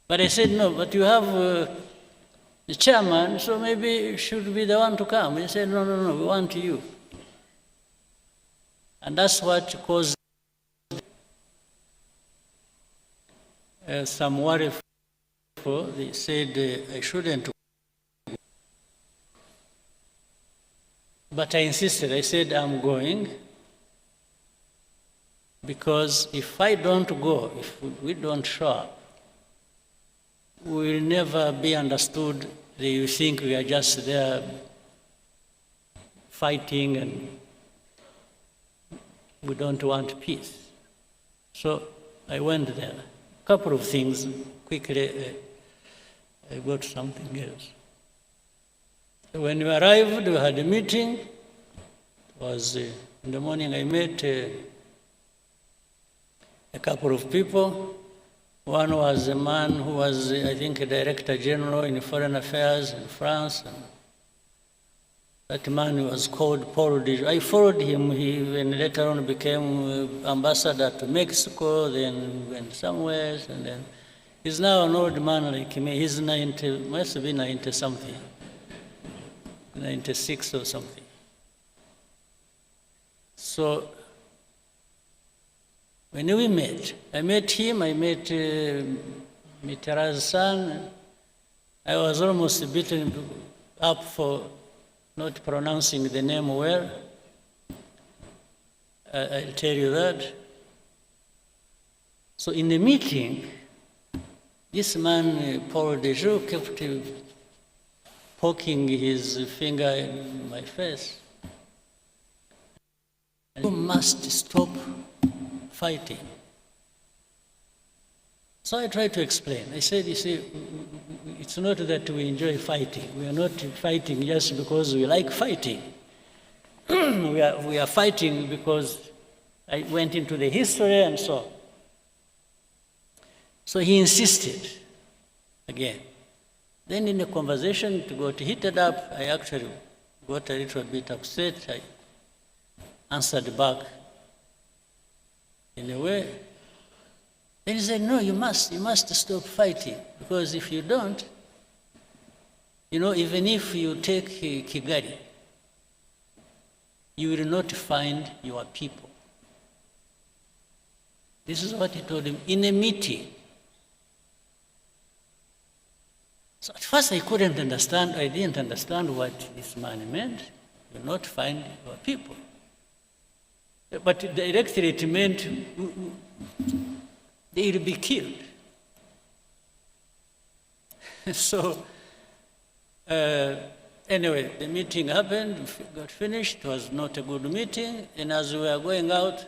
But I said, no, but you have the chairman, so maybe you should be the one to come. He said, no, we want you. And that's what caused some worry. They said I shouldn't go. But I insisted. I said, I'm going. Because if I don't go, if we don't show up, we will never be understood. They think we are just there fighting and we don't want peace. So I went there. A couple of things, quickly, I got something else. When we arrived, we had a meeting. It was in the morning. I met a couple of people. One was a man who was, I think, a director general in foreign affairs in France. And that man was called Paul Kagame. I followed him. He even later on became ambassador to Mexico, then went somewhere, and then he's now an old man like me. He's 90, must be 90 something, 96 or something. So when we met, I met him, I met Mitterrand's son. I was almost beaten up for not pronouncing the name well. I'll tell you that. So in the meeting, this man, Paul Kagame, kept poking his finger in my face. You must stop fighting. So I tried to explain. I said, you see, it's not that we enjoy fighting. We are not fighting just because we like fighting. we are fighting because I went into the history and so on. So he insisted again. Then in the conversation, it got heated up. I actually got a little bit upset. I answered back in a way. Then he said, no, you must stop fighting, because if you don't, even if you take Kigali, you will not find your people. This is what he told him in a meeting. So at first I couldn't understand, I didn't understand what this man meant. You will not find your people. But directly it meant they will be killed. So anyway, the meeting happened, got finished. It was not a good meeting. And as we were going out,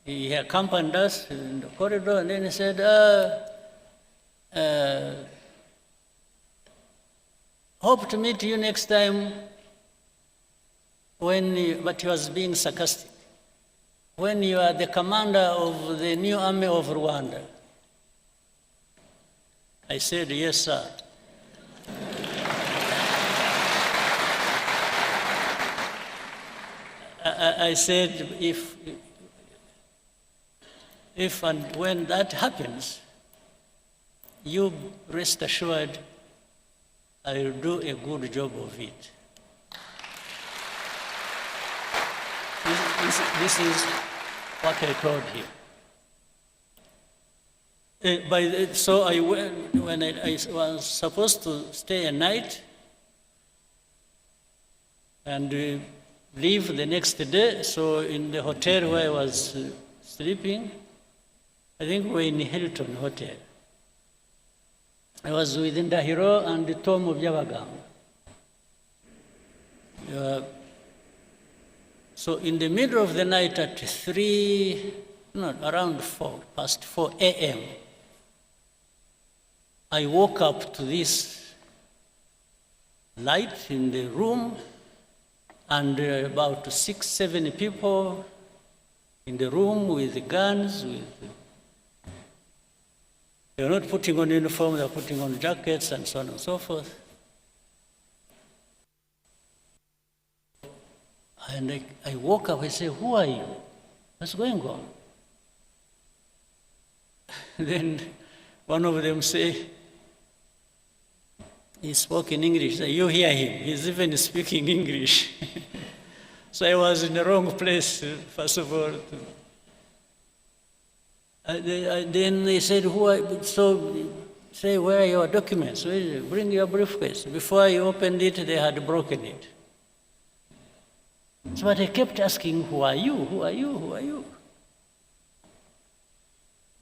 he accompanied us in the corridor, and then he said, hope to meet you next time but he was being sarcastic, when you are the commander of the new army of Rwanda. I said, yes, sir. I said, if and when that happens, you rest assured I will do a good job of it. This is what I told him. So I went, when I was supposed to stay a night, and leave the next day. So in the hotel where I was sleeping, I think we were in Hilton Hotel. I was with Ndahiro and Tom Byabagamba. So in the middle of the night at around 4 a.m., I woke up to this light in the room, and about 6, 7 people in the room with guns. They were not putting on uniform, they were putting on jackets and so on and so forth. And I woke up, I said, "Who are you? What's going on?" Then one of them said, he spoke in English. You hear him, he's even speaking English. So I was in the wrong place, first of all. Then they said, so say, where are your documents? Bring your briefcase. Before I opened it, they had broken it. So but I kept asking, who are you? Who are you? Who are you?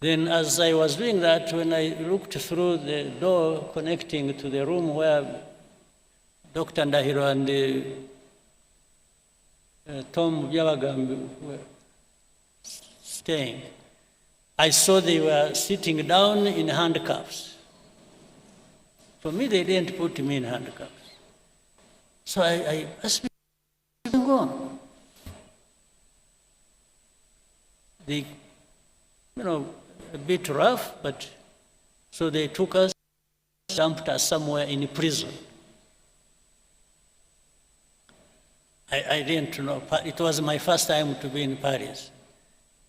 Then as I was doing that, when I looked through the door connecting to the room where Dr. Ndahiro and Tom Byabagamba were staying, I saw they were sitting down in handcuffs. For me, they didn't put me in handcuffs. So I asked me, what's going on? They, a bit rough, but so they took us, dumped us somewhere in prison. I didn't know. It was my first time to be in Paris,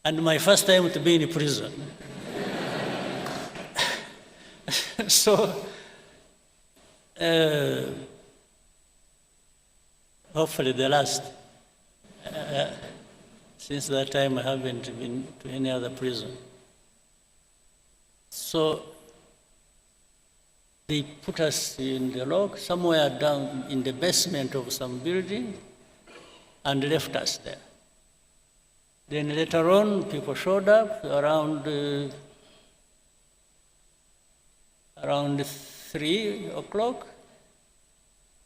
and my first time to be in prison. So, hopefully the last. Since that time, I haven't been to any other prison. So they put us in the lock somewhere down in the basement of some building and left us there. Then later on, people showed up around 3 o'clock.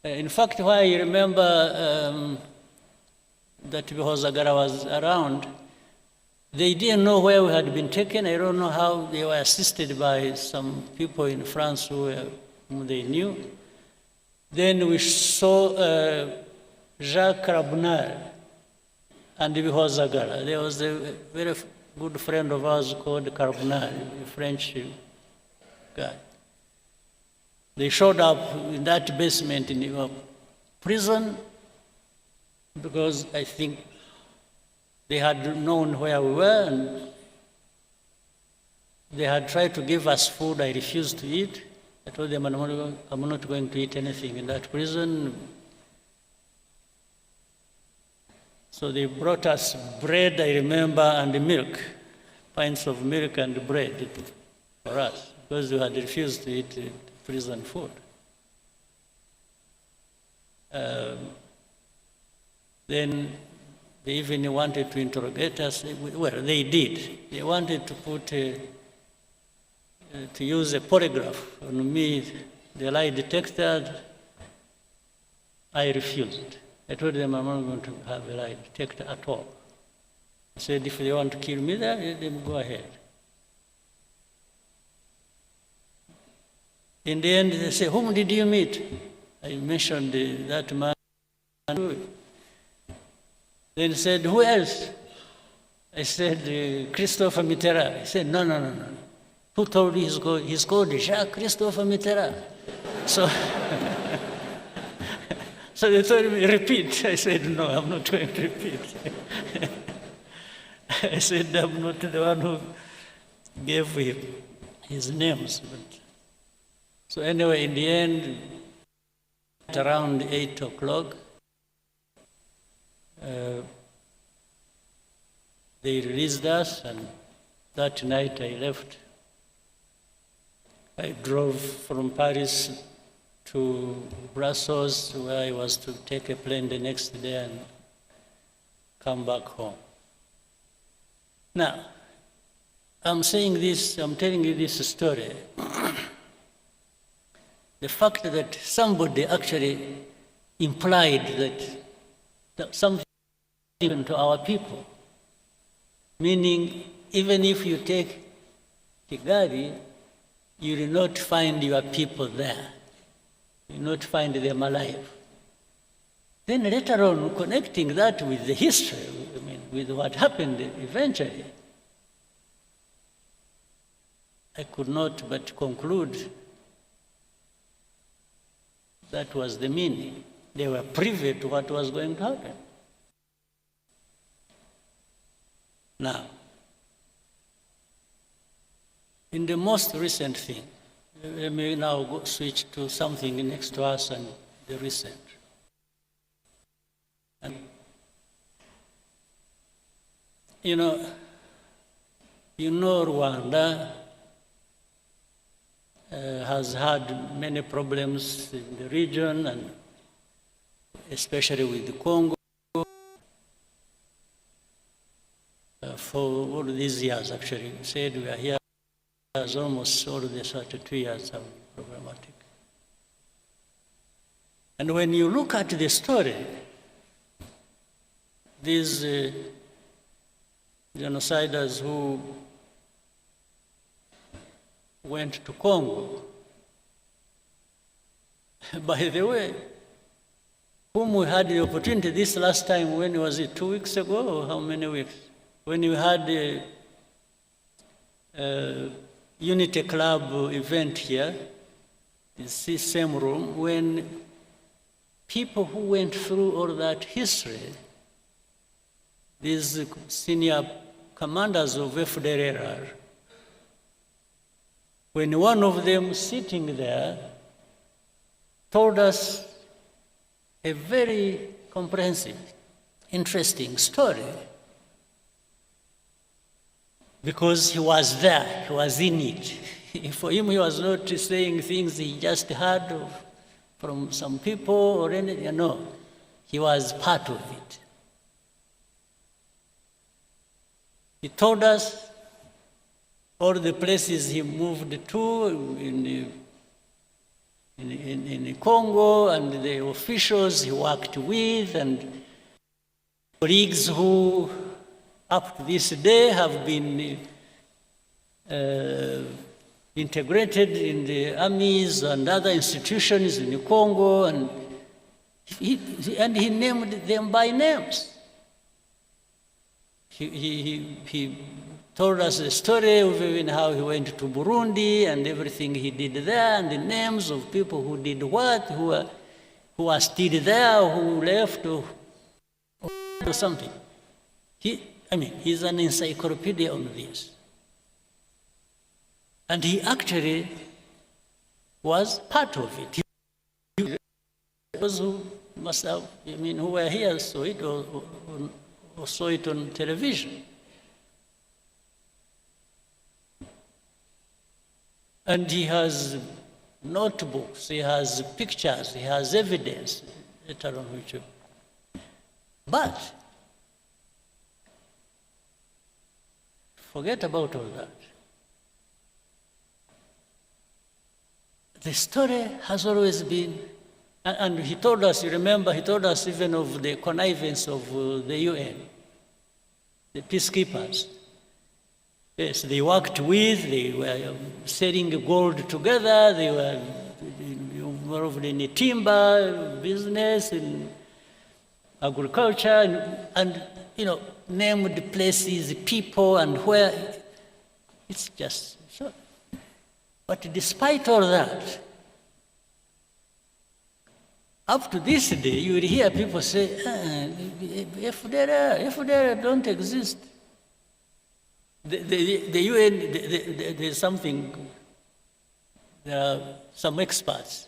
In fact, why I remember that Bihozagara was around, they didn't know where we had been taken. I don't know how. They were assisted by some people in France whom they knew. Then we saw Jacques Rabunal and Bihozagara. There was a very good friend of ours called Carbonal, a French guy. They showed up in that basement in the prison because I think they had known where we were, and they had tried to give us food. I refused to eat. I told them I'm not going to eat anything in that prison. So they brought us bread, I remember, and milk, pints of milk and bread for us, because we had refused to eat prison food. Then they even wanted to interrogate us. Well, they did. They wanted to to use a polygraph on me, the lie detector. I refused. I told them I'm not going to have a lie detector at all. I said, if they want to kill me there, let them go ahead. In the end, they said, whom did you meet? I mentioned that man. Then said, who else? I said, Christopher Mitterrand. He said, no. Who told you he's called Jacques Christopher Mitterrand? So, so they told me, repeat. I said, no, I'm not going to repeat. I said, I'm not the one who gave him his names. But. So anyway, in the end, at around 8 o'clock, they released us, and that night I left. I drove from Paris to Brussels, where I was to take a plane the next day and come back home. Now, I'm saying this, I'm telling you this story. The fact that somebody actually implied that something happened to our people, meaning even if you take Kigali, you will not find your people there. You will not find them alive. Then later on, connecting that with the history, I mean, with what happened eventually, I could not but conclude that was the meaning. They were privy to what was going to happen. Now, in the most recent thing, let me now switch to something next to us and the recent. And, you know Rwanda has had many problems in the region, and especially with the Congo, for all these years. Actually, we said we are here as almost all the 32 years have been problematic. And when you look at the story, these genociders who went to Congo, by the way, whom we had the opportunity this last time, when was it, 2 weeks ago, or how many weeks? When we had a Unity Club event here, this same room, when people who went through all that history, these senior commanders of FPR, when one of them sitting there told us a very comprehensive, interesting story, because he was there, he was in it. For him, he was not saying things he just heard from some people or anything, no. He was part of it. He told us all the places he moved to in Congo, and the officials he worked with, and colleagues who up to this day have been integrated in the armies and other institutions in Congo, and he named them by names. He told us the story of even how he went to Burundi and everything he did there, and the names of people who did what, who are still there, who left, or something. He's an encyclopedia on this. And he actually was part of it. Those who must have, who were here saw it or saw it on television. And he has notebooks, he has pictures, he has evidence, later on which. But forget about all that. The story has always been, and he told us, you remember, he told us even of the connivance of the UN, the peacekeepers. Yes, they worked with, they were selling gold together, they were involved in the timber business, in agriculture, and named places, people, and where. It's just so. But despite all that, up to this day, you will hear people say, FPR don't exist. The UN, there's something, there are some experts,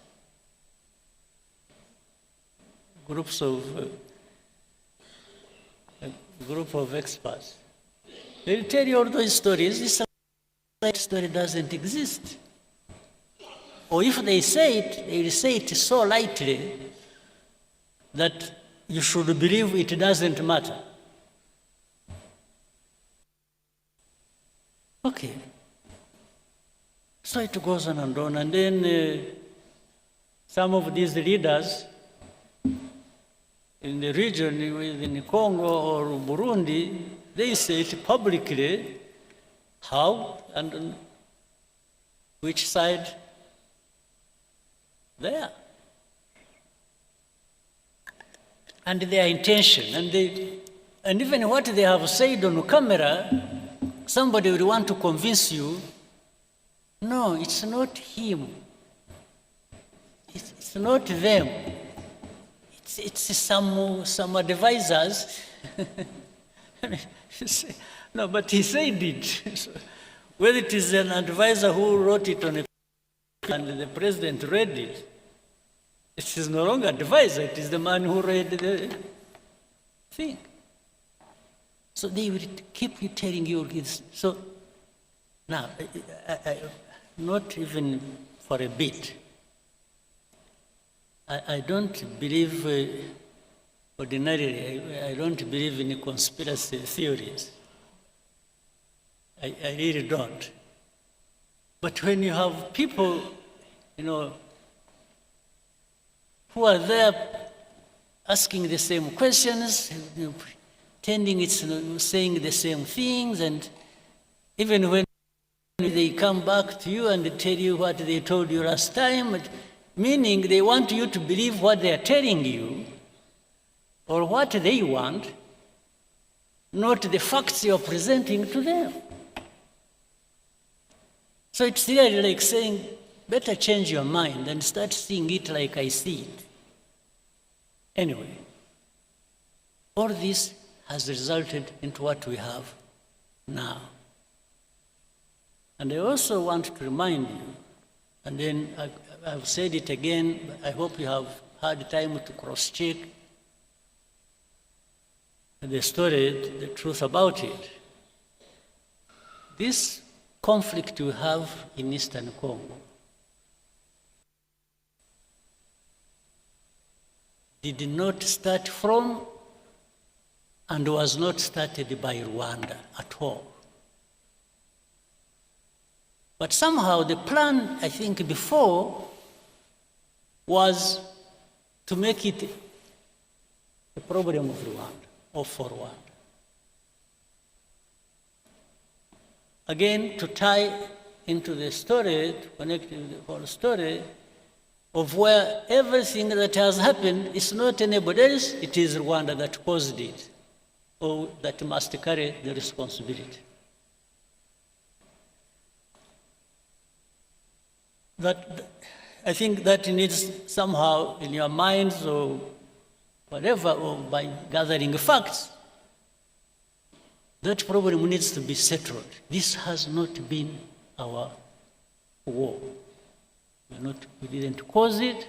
group of experts. They'll tell you all those stories. This story doesn't exist. Or if they say it, they'll say it so lightly that you should believe it doesn't matter. Okay. So it goes on, and then some of these leaders in the region, in Congo or Burundi, they say it publicly, how and on which side they are. And their intention, and even what they have said on camera, somebody will want to convince you, no, it's not him. It's not them. It's some advisors. No, but he said it. So, whether it is an advisor who wrote it on a paper and the president read it, it is no longer advisor, it is the man who read the thing. So they will keep you telling you this. So now, not even for a bit, I don't believe, ordinarily, I don't believe in conspiracy theories. I really don't. But when you have people, who are there asking the same questions, pretending it's saying the same things, and even when they come back to you and tell you what they told you last time, meaning they want you to believe what they are telling you or what they want, not the facts you are presenting to them. So it's really like saying, better change your mind and start seeing it like I see it. Anyway, all this has resulted into what we have now. And I also want to remind you, and then I've said it again, but I hope you have had time to cross-check the story, the truth about it. This conflict we have in Eastern Congo did not start from and was not started by Rwanda at all. But somehow the plan, I think, before was to make it a problem of Rwanda or for Rwanda. Again, to tie into the story, to connect with the whole story of where everything that has happened is not anybody else, it is Rwanda that caused it, or that must carry the responsibility. I think that needs somehow in your minds or whatever, or by gathering facts, that problem needs to be settled. This has not been our war. We didn't cause it,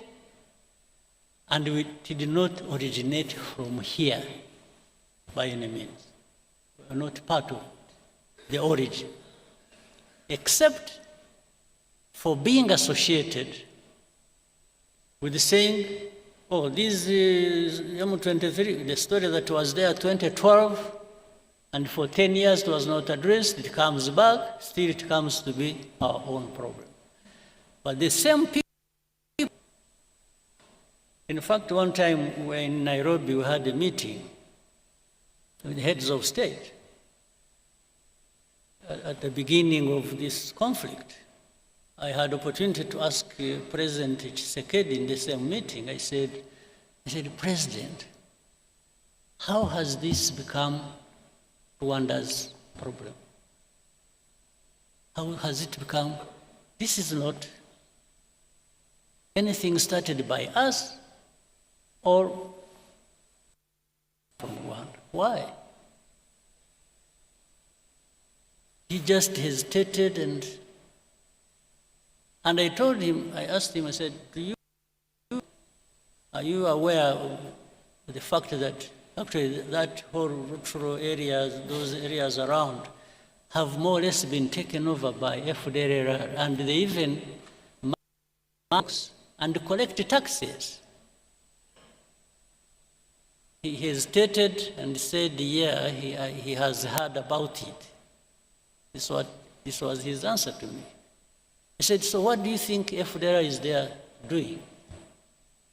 and we did not originate from here by any means. We are not part of the origin, except for being associated with saying, oh, this is M23, the story that was there 2012, and for 10 years it was not addressed, it comes back, still it comes to be our own problem. But the same people, in fact, one time we were in Nairobi, we had a meeting with the heads of state at the beginning of this conflict. I had opportunity to ask President Tshisekedi in the same meeting. I said, President, how has this become Rwanda's problem? How has it become? This is not anything started by us or from Rwanda. Why? He just hesitated, and I told him, I asked him, I said, are you aware of the fact that actually that whole rural areas, those areas around, have more or less been taken over by FPR, and they even mark and collect taxes? He hesitated and said, yeah, he has heard about it. This is what This was his answer to me. He said, so what do you think FPR is there doing?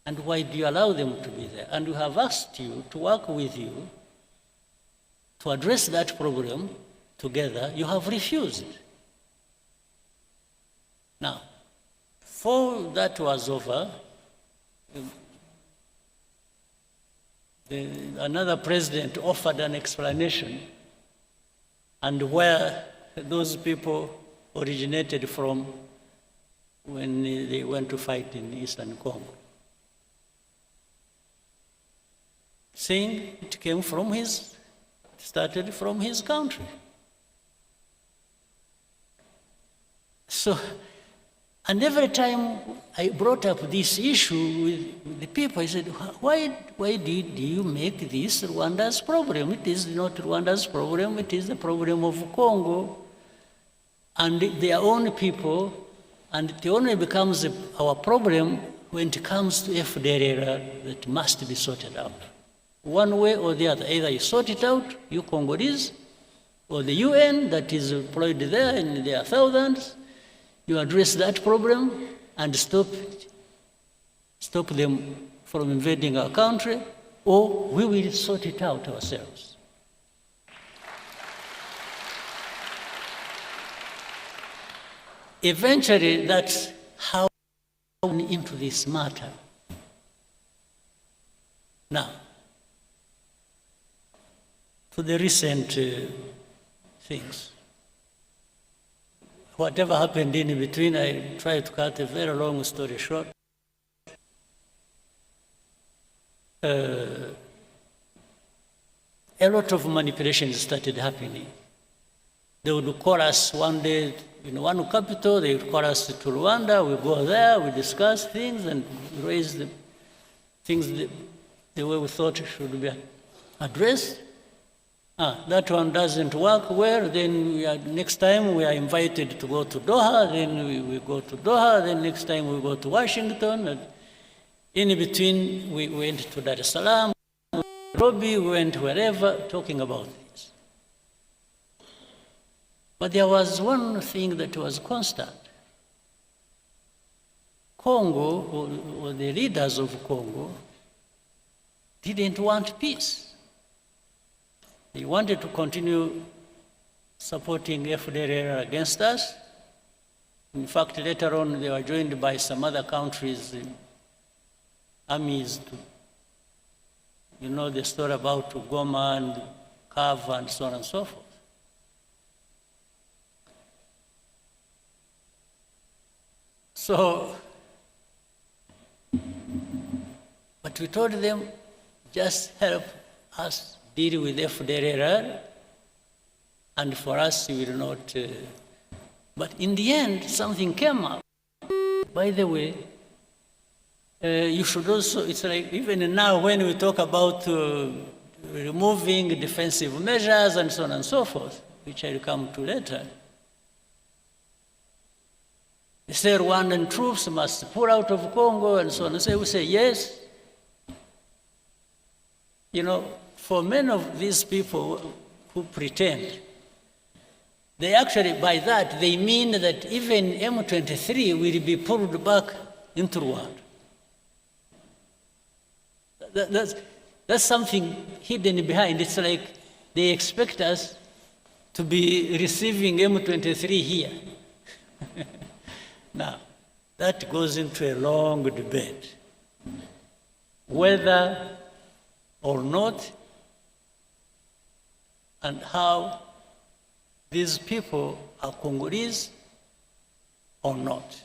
And why do you allow them to be there? And we have asked you to work with you to address that problem together. You have refused. Now, before that was over, another president offered an explanation and where those people originated from when they went to fight in Eastern Congo. Saying it came from started from his country. So, and every time I brought up this issue with the people, I said, why did you make this Rwanda's problem? It is not Rwanda's problem, it is the problem of Congo and their own people, and it only becomes our problem when it comes to FDLR that must be sorted out. One way or the other, either you sort it out, you Congolese, or the UN that is employed there, and there are thousands, you address that problem and stop them from invading our country, or we will sort it out ourselves. Eventually, that's how we went into this matter. Now, to the recent things. Whatever happened in between, I tried to cut a very long story short. A lot of manipulations started happening. They would call us one day in one capital, they would call us to Rwanda, we go there, we discuss things and raise the things the way we thought should be addressed. That one doesn't work well, then next time we are invited to go to Doha, then we go to Doha, then next time we go to Washington. And in between, we went to Dar es Salaam, Nairobi, we went wherever, talking about this. But there was one thing that was constant. Congo, or the leaders of Congo, didn't want peace. They wanted to continue supporting FDLR against us. In fact, later on, they were joined by some other countries' armies. You know the story about Goma and Kava and so on and so forth. So, but we told them, just help us deal with FDLR, and for us, we will not. But in the end, something came up. By the way, you should also, it's like even now when we talk about removing defensive measures and so on and so forth, which I'll come to later, they say Rwandan troops must pull out of Congo and so on. And so we say yes. You know, for many of these people who pretend, they actually, by that, they mean that even M23 will be pulled back into Rwanda. That's something hidden behind. It's like they expect us to be receiving M23 here. Now, that goes into a long debate. Whether or not, and how these people are Congolese or not.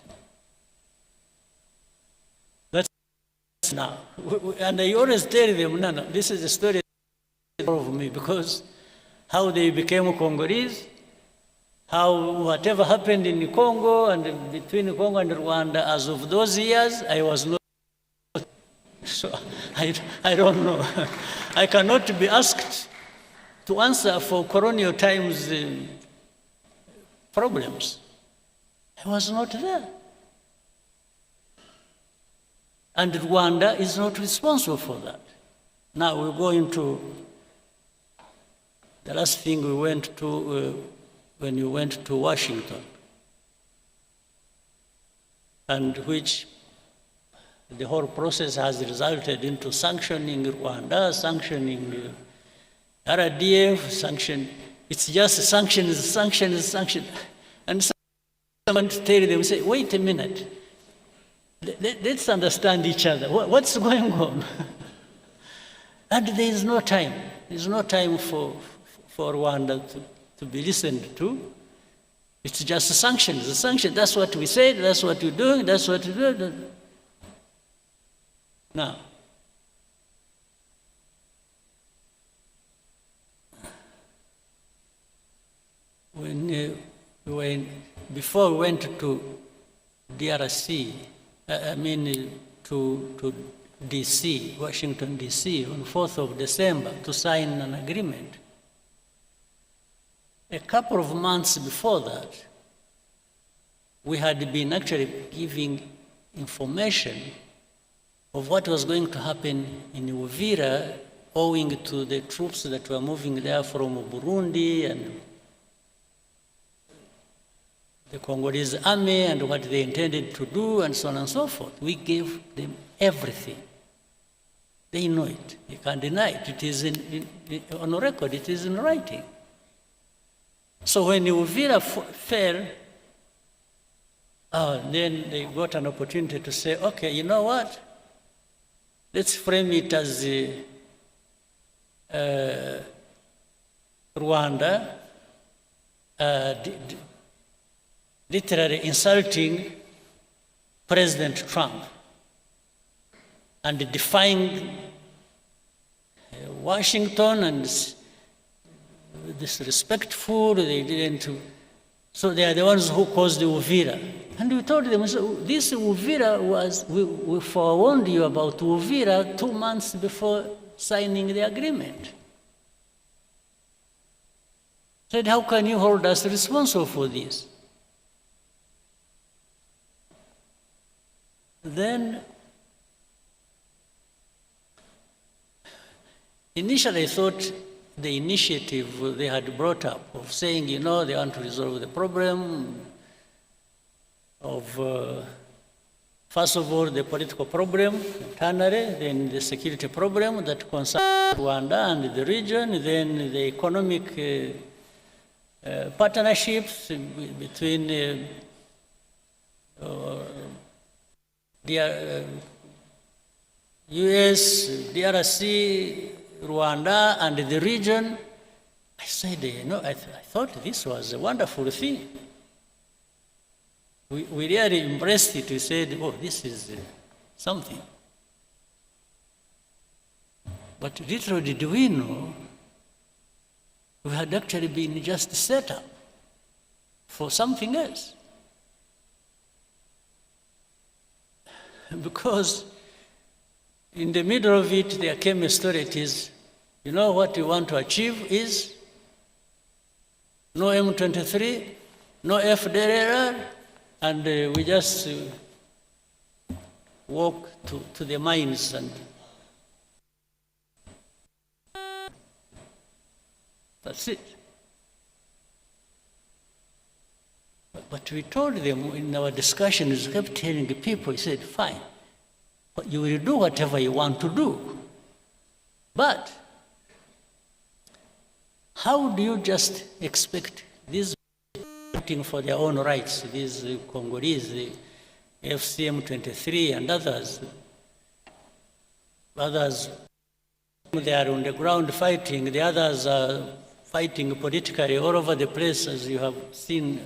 That's now. And I always tell them, no, this is a story of me, because how they became Congolese, how whatever happened in Congo and between Congo and Rwanda, as of those years, I was not. So I don't know. I cannot be asked to answer for colonial times problems. I was not there. And Rwanda is not responsible for that. Now we go into the last thing we went to when you went to Washington, and which the whole process has resulted into sanctioning Rwanda, sanctioning RDF, it's just sanctions. And someone to tell them, say, wait a minute, let's understand each other. What's going on? And there is no time. There's no time for Rwanda to be listened to. It's just sanctions. That's what we said, that's what we're doing, that's what we do. Now, before we went to DRC, to DC, Washington, DC, on 4th of December to sign an agreement. A couple of months before that, we had been actually giving information of what was going to happen in Uvira, owing to the troops that were moving there from Burundi and the Congolese army and what they intended to do and so on and so forth. We gave them everything. They know it. You can't deny it. It is on record. It is in writing. So when Uvira fell, then they got an opportunity to say, okay, you know what? Let's frame it as Rwanda literally insulting President Trump and defying Washington and disrespectful. They didn't. So they are the ones who caused the Uvira. And we told them, so this Uvira was, we forewarned you about Uvira 2 months before signing the agreement. Said, how can you hold us responsible for this? Then, initially I thought the initiative they had brought up of saying, they want to resolve the problem of, first of all, the political problem internally, then the security problem that concerns Rwanda and the region, then the economic partnerships between the US, DRC, Rwanda, and the region. I said, I thought this was a wonderful thing. We really embraced it. We said, oh, this is something. But little did we know, we had actually been just set up for something else. Because in the middle of it, there came a story. It is, what we want to achieve is no M23, no FPR, and we just walk to the mines and that's it. But we told them in our discussions, we kept telling the people, we said, fine, but you will do whatever you want to do. But how do you just expect these fighting for their own rights, these Congolese, the FCM23 and others, they are on the ground fighting, the others are fighting politically all over the place, as you have seen,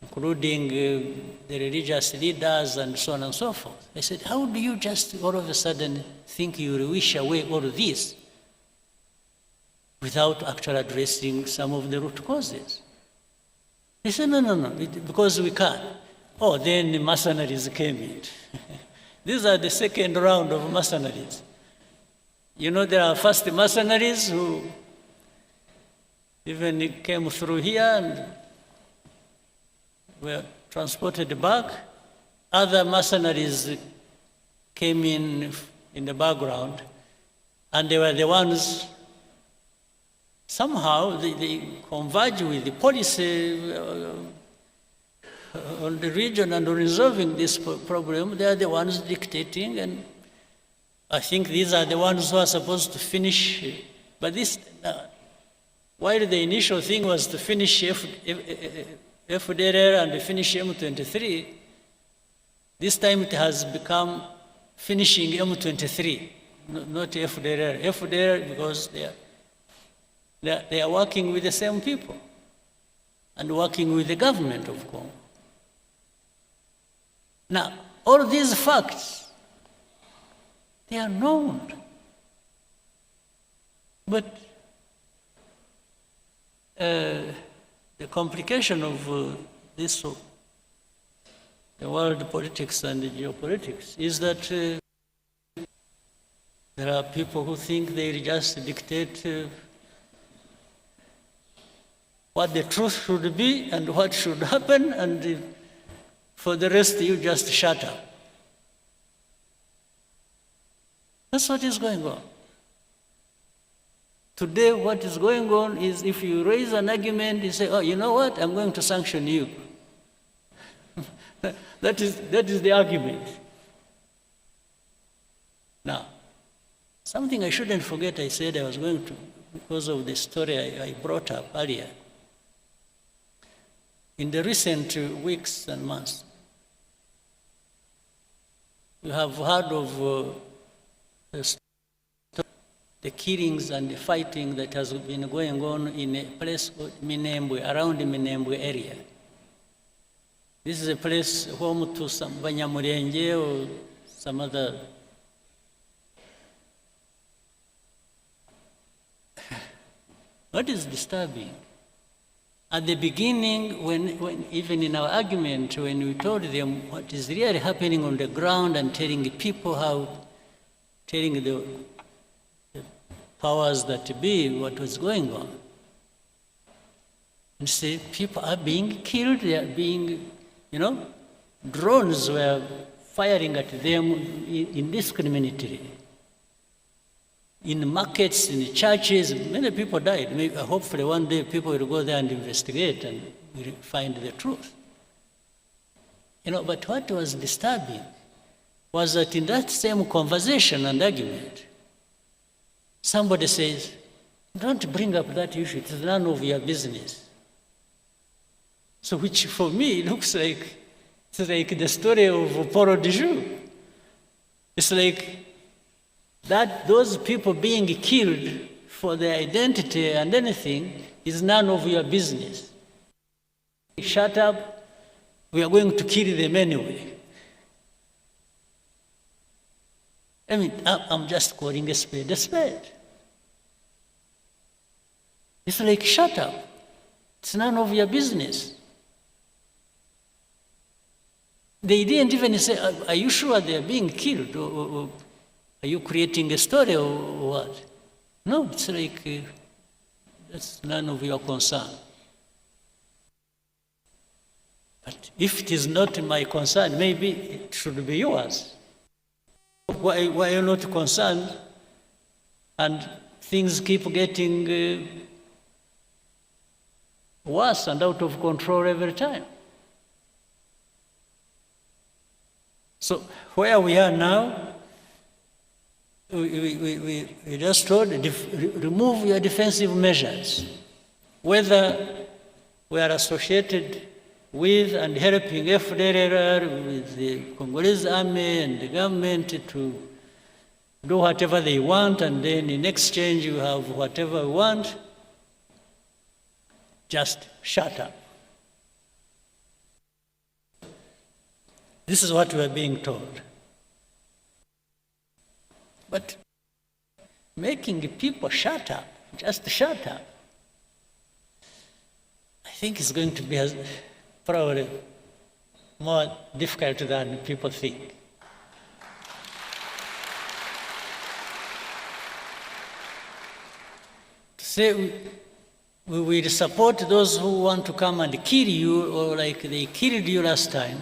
including the religious leaders and so on and so forth. I said, how do you just all of a sudden think you will wish away all of this without actually addressing some of the root causes? They said, no, because we can't. Oh, then the mercenaries came in. These are the second round of mercenaries. There are first mercenaries who even came through here and were transported back. Other mercenaries came in the background, and they were the ones somehow they converge with the policy on the region and on resolving this problem. They are the ones dictating, and I think these are the ones who are supposed to finish. But this, while the initial thing was to finish FDR and finish M23, this time it has become finishing M23, not FDR. FDR because they are working with the same people and working with the government of Congo. Now, all these facts, they are known. But the complication of this, the world politics and the geopolitics, is that there are people who think they just dictate what the truth should be and what should happen, and for the rest you just shut up. That's what is going on. Today what is going on is if you raise an argument, you say, oh, you know what, I'm going to sanction you. That is the argument. Now, something I shouldn't forget, I said I was going to, because of the story I brought up earlier. In the recent weeks and months, you have heard of the killings and the fighting that has been going on in a place called Minembwe, around the Minembwe area. This is a place home to some Banyamulenge or some other. What is disturbing? At the beginning, when even in our argument, when we told them what is really happening on the ground and telling the people telling the powers that be what was going on, and say people are being killed, they are being, drones were firing at them indiscriminately. In markets, in churches, many people died. Maybe, hopefully one day people will go there and investigate and will find the truth. But what was disturbing was that in that same conversation and argument, somebody says, don't bring up that issue, it is none of your business. So which for me looks like, it's like the story of Paul Diju. It's like that those people being killed for their identity and anything is none of your business. Shut up, we are going to kill them anyway. I mean, I'm just calling a spade a spade. It's like, shut up, it's none of your business. They didn't even say, are you sure they are being killed? Or are you creating a story or what? No, it's like, that's none of your concern. But if it is not my concern, maybe it should be yours. Why are you not concerned? And things keep getting worse and out of control every time. So where we are now, we just told, remove your defensive measures. Whether we are associated with and helping FDR, with the Congolese army and the government to do whatever they want, and then in exchange you have whatever we want, just shut up. This is what we are being told. But making people shut up, just shut up, I think is going to be probably more difficult than people think. To say we will support those who want to come and kill you, or like they killed you last time,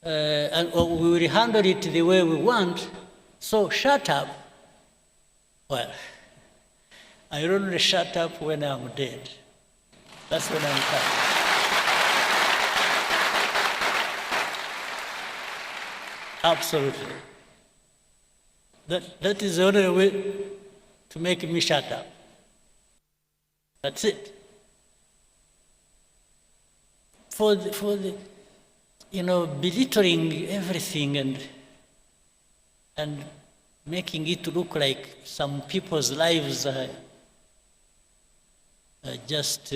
or we will handle it the way we want, so shut up. Well, I only shut up when I'm dead. That's when I'm coming. Absolutely. That is the only way to make me shut up. That's it. For the belittling everything and making it look like some people's lives are just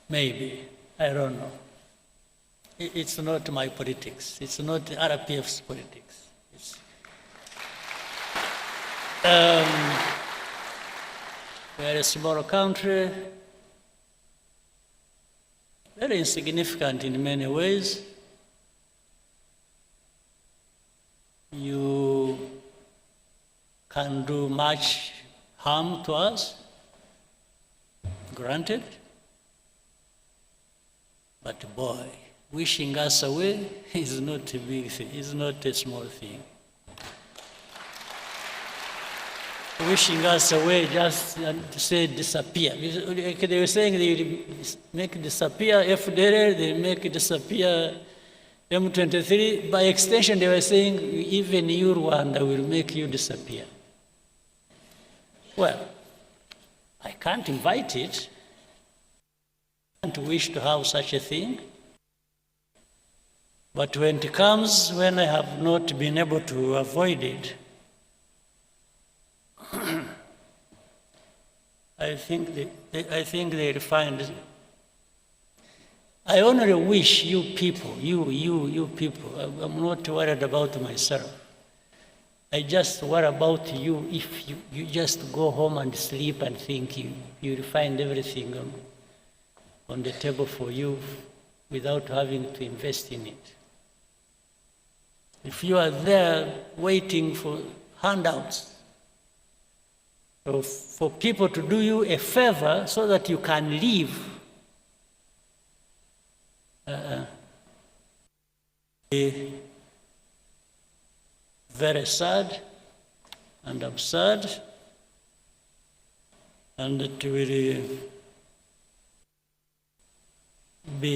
maybe, I don't know. It's not my politics. It's not RPF's politics. We're a small country, very insignificant in many ways. You can do much harm to us, granted, but boy, wishing us away is not a big thing, is not a small thing. Wishing us away just to say disappear. They were saying they will make disappear FPR, they make disappear M23. By extension, they were saying even you, Rwanda, will make you disappear. Well, I can't invite it. I can't wish to have such a thing. But when it comes, when I have not been able to avoid it, I think they'll find it. I only wish you people, you people, I'm not worried about myself. I just worry about you if you just go home and sleep and think you'll find everything on the table for you without having to invest in it. If you are there waiting for handouts, for people to do you a favor so that you can live, very sad and absurd, and it will be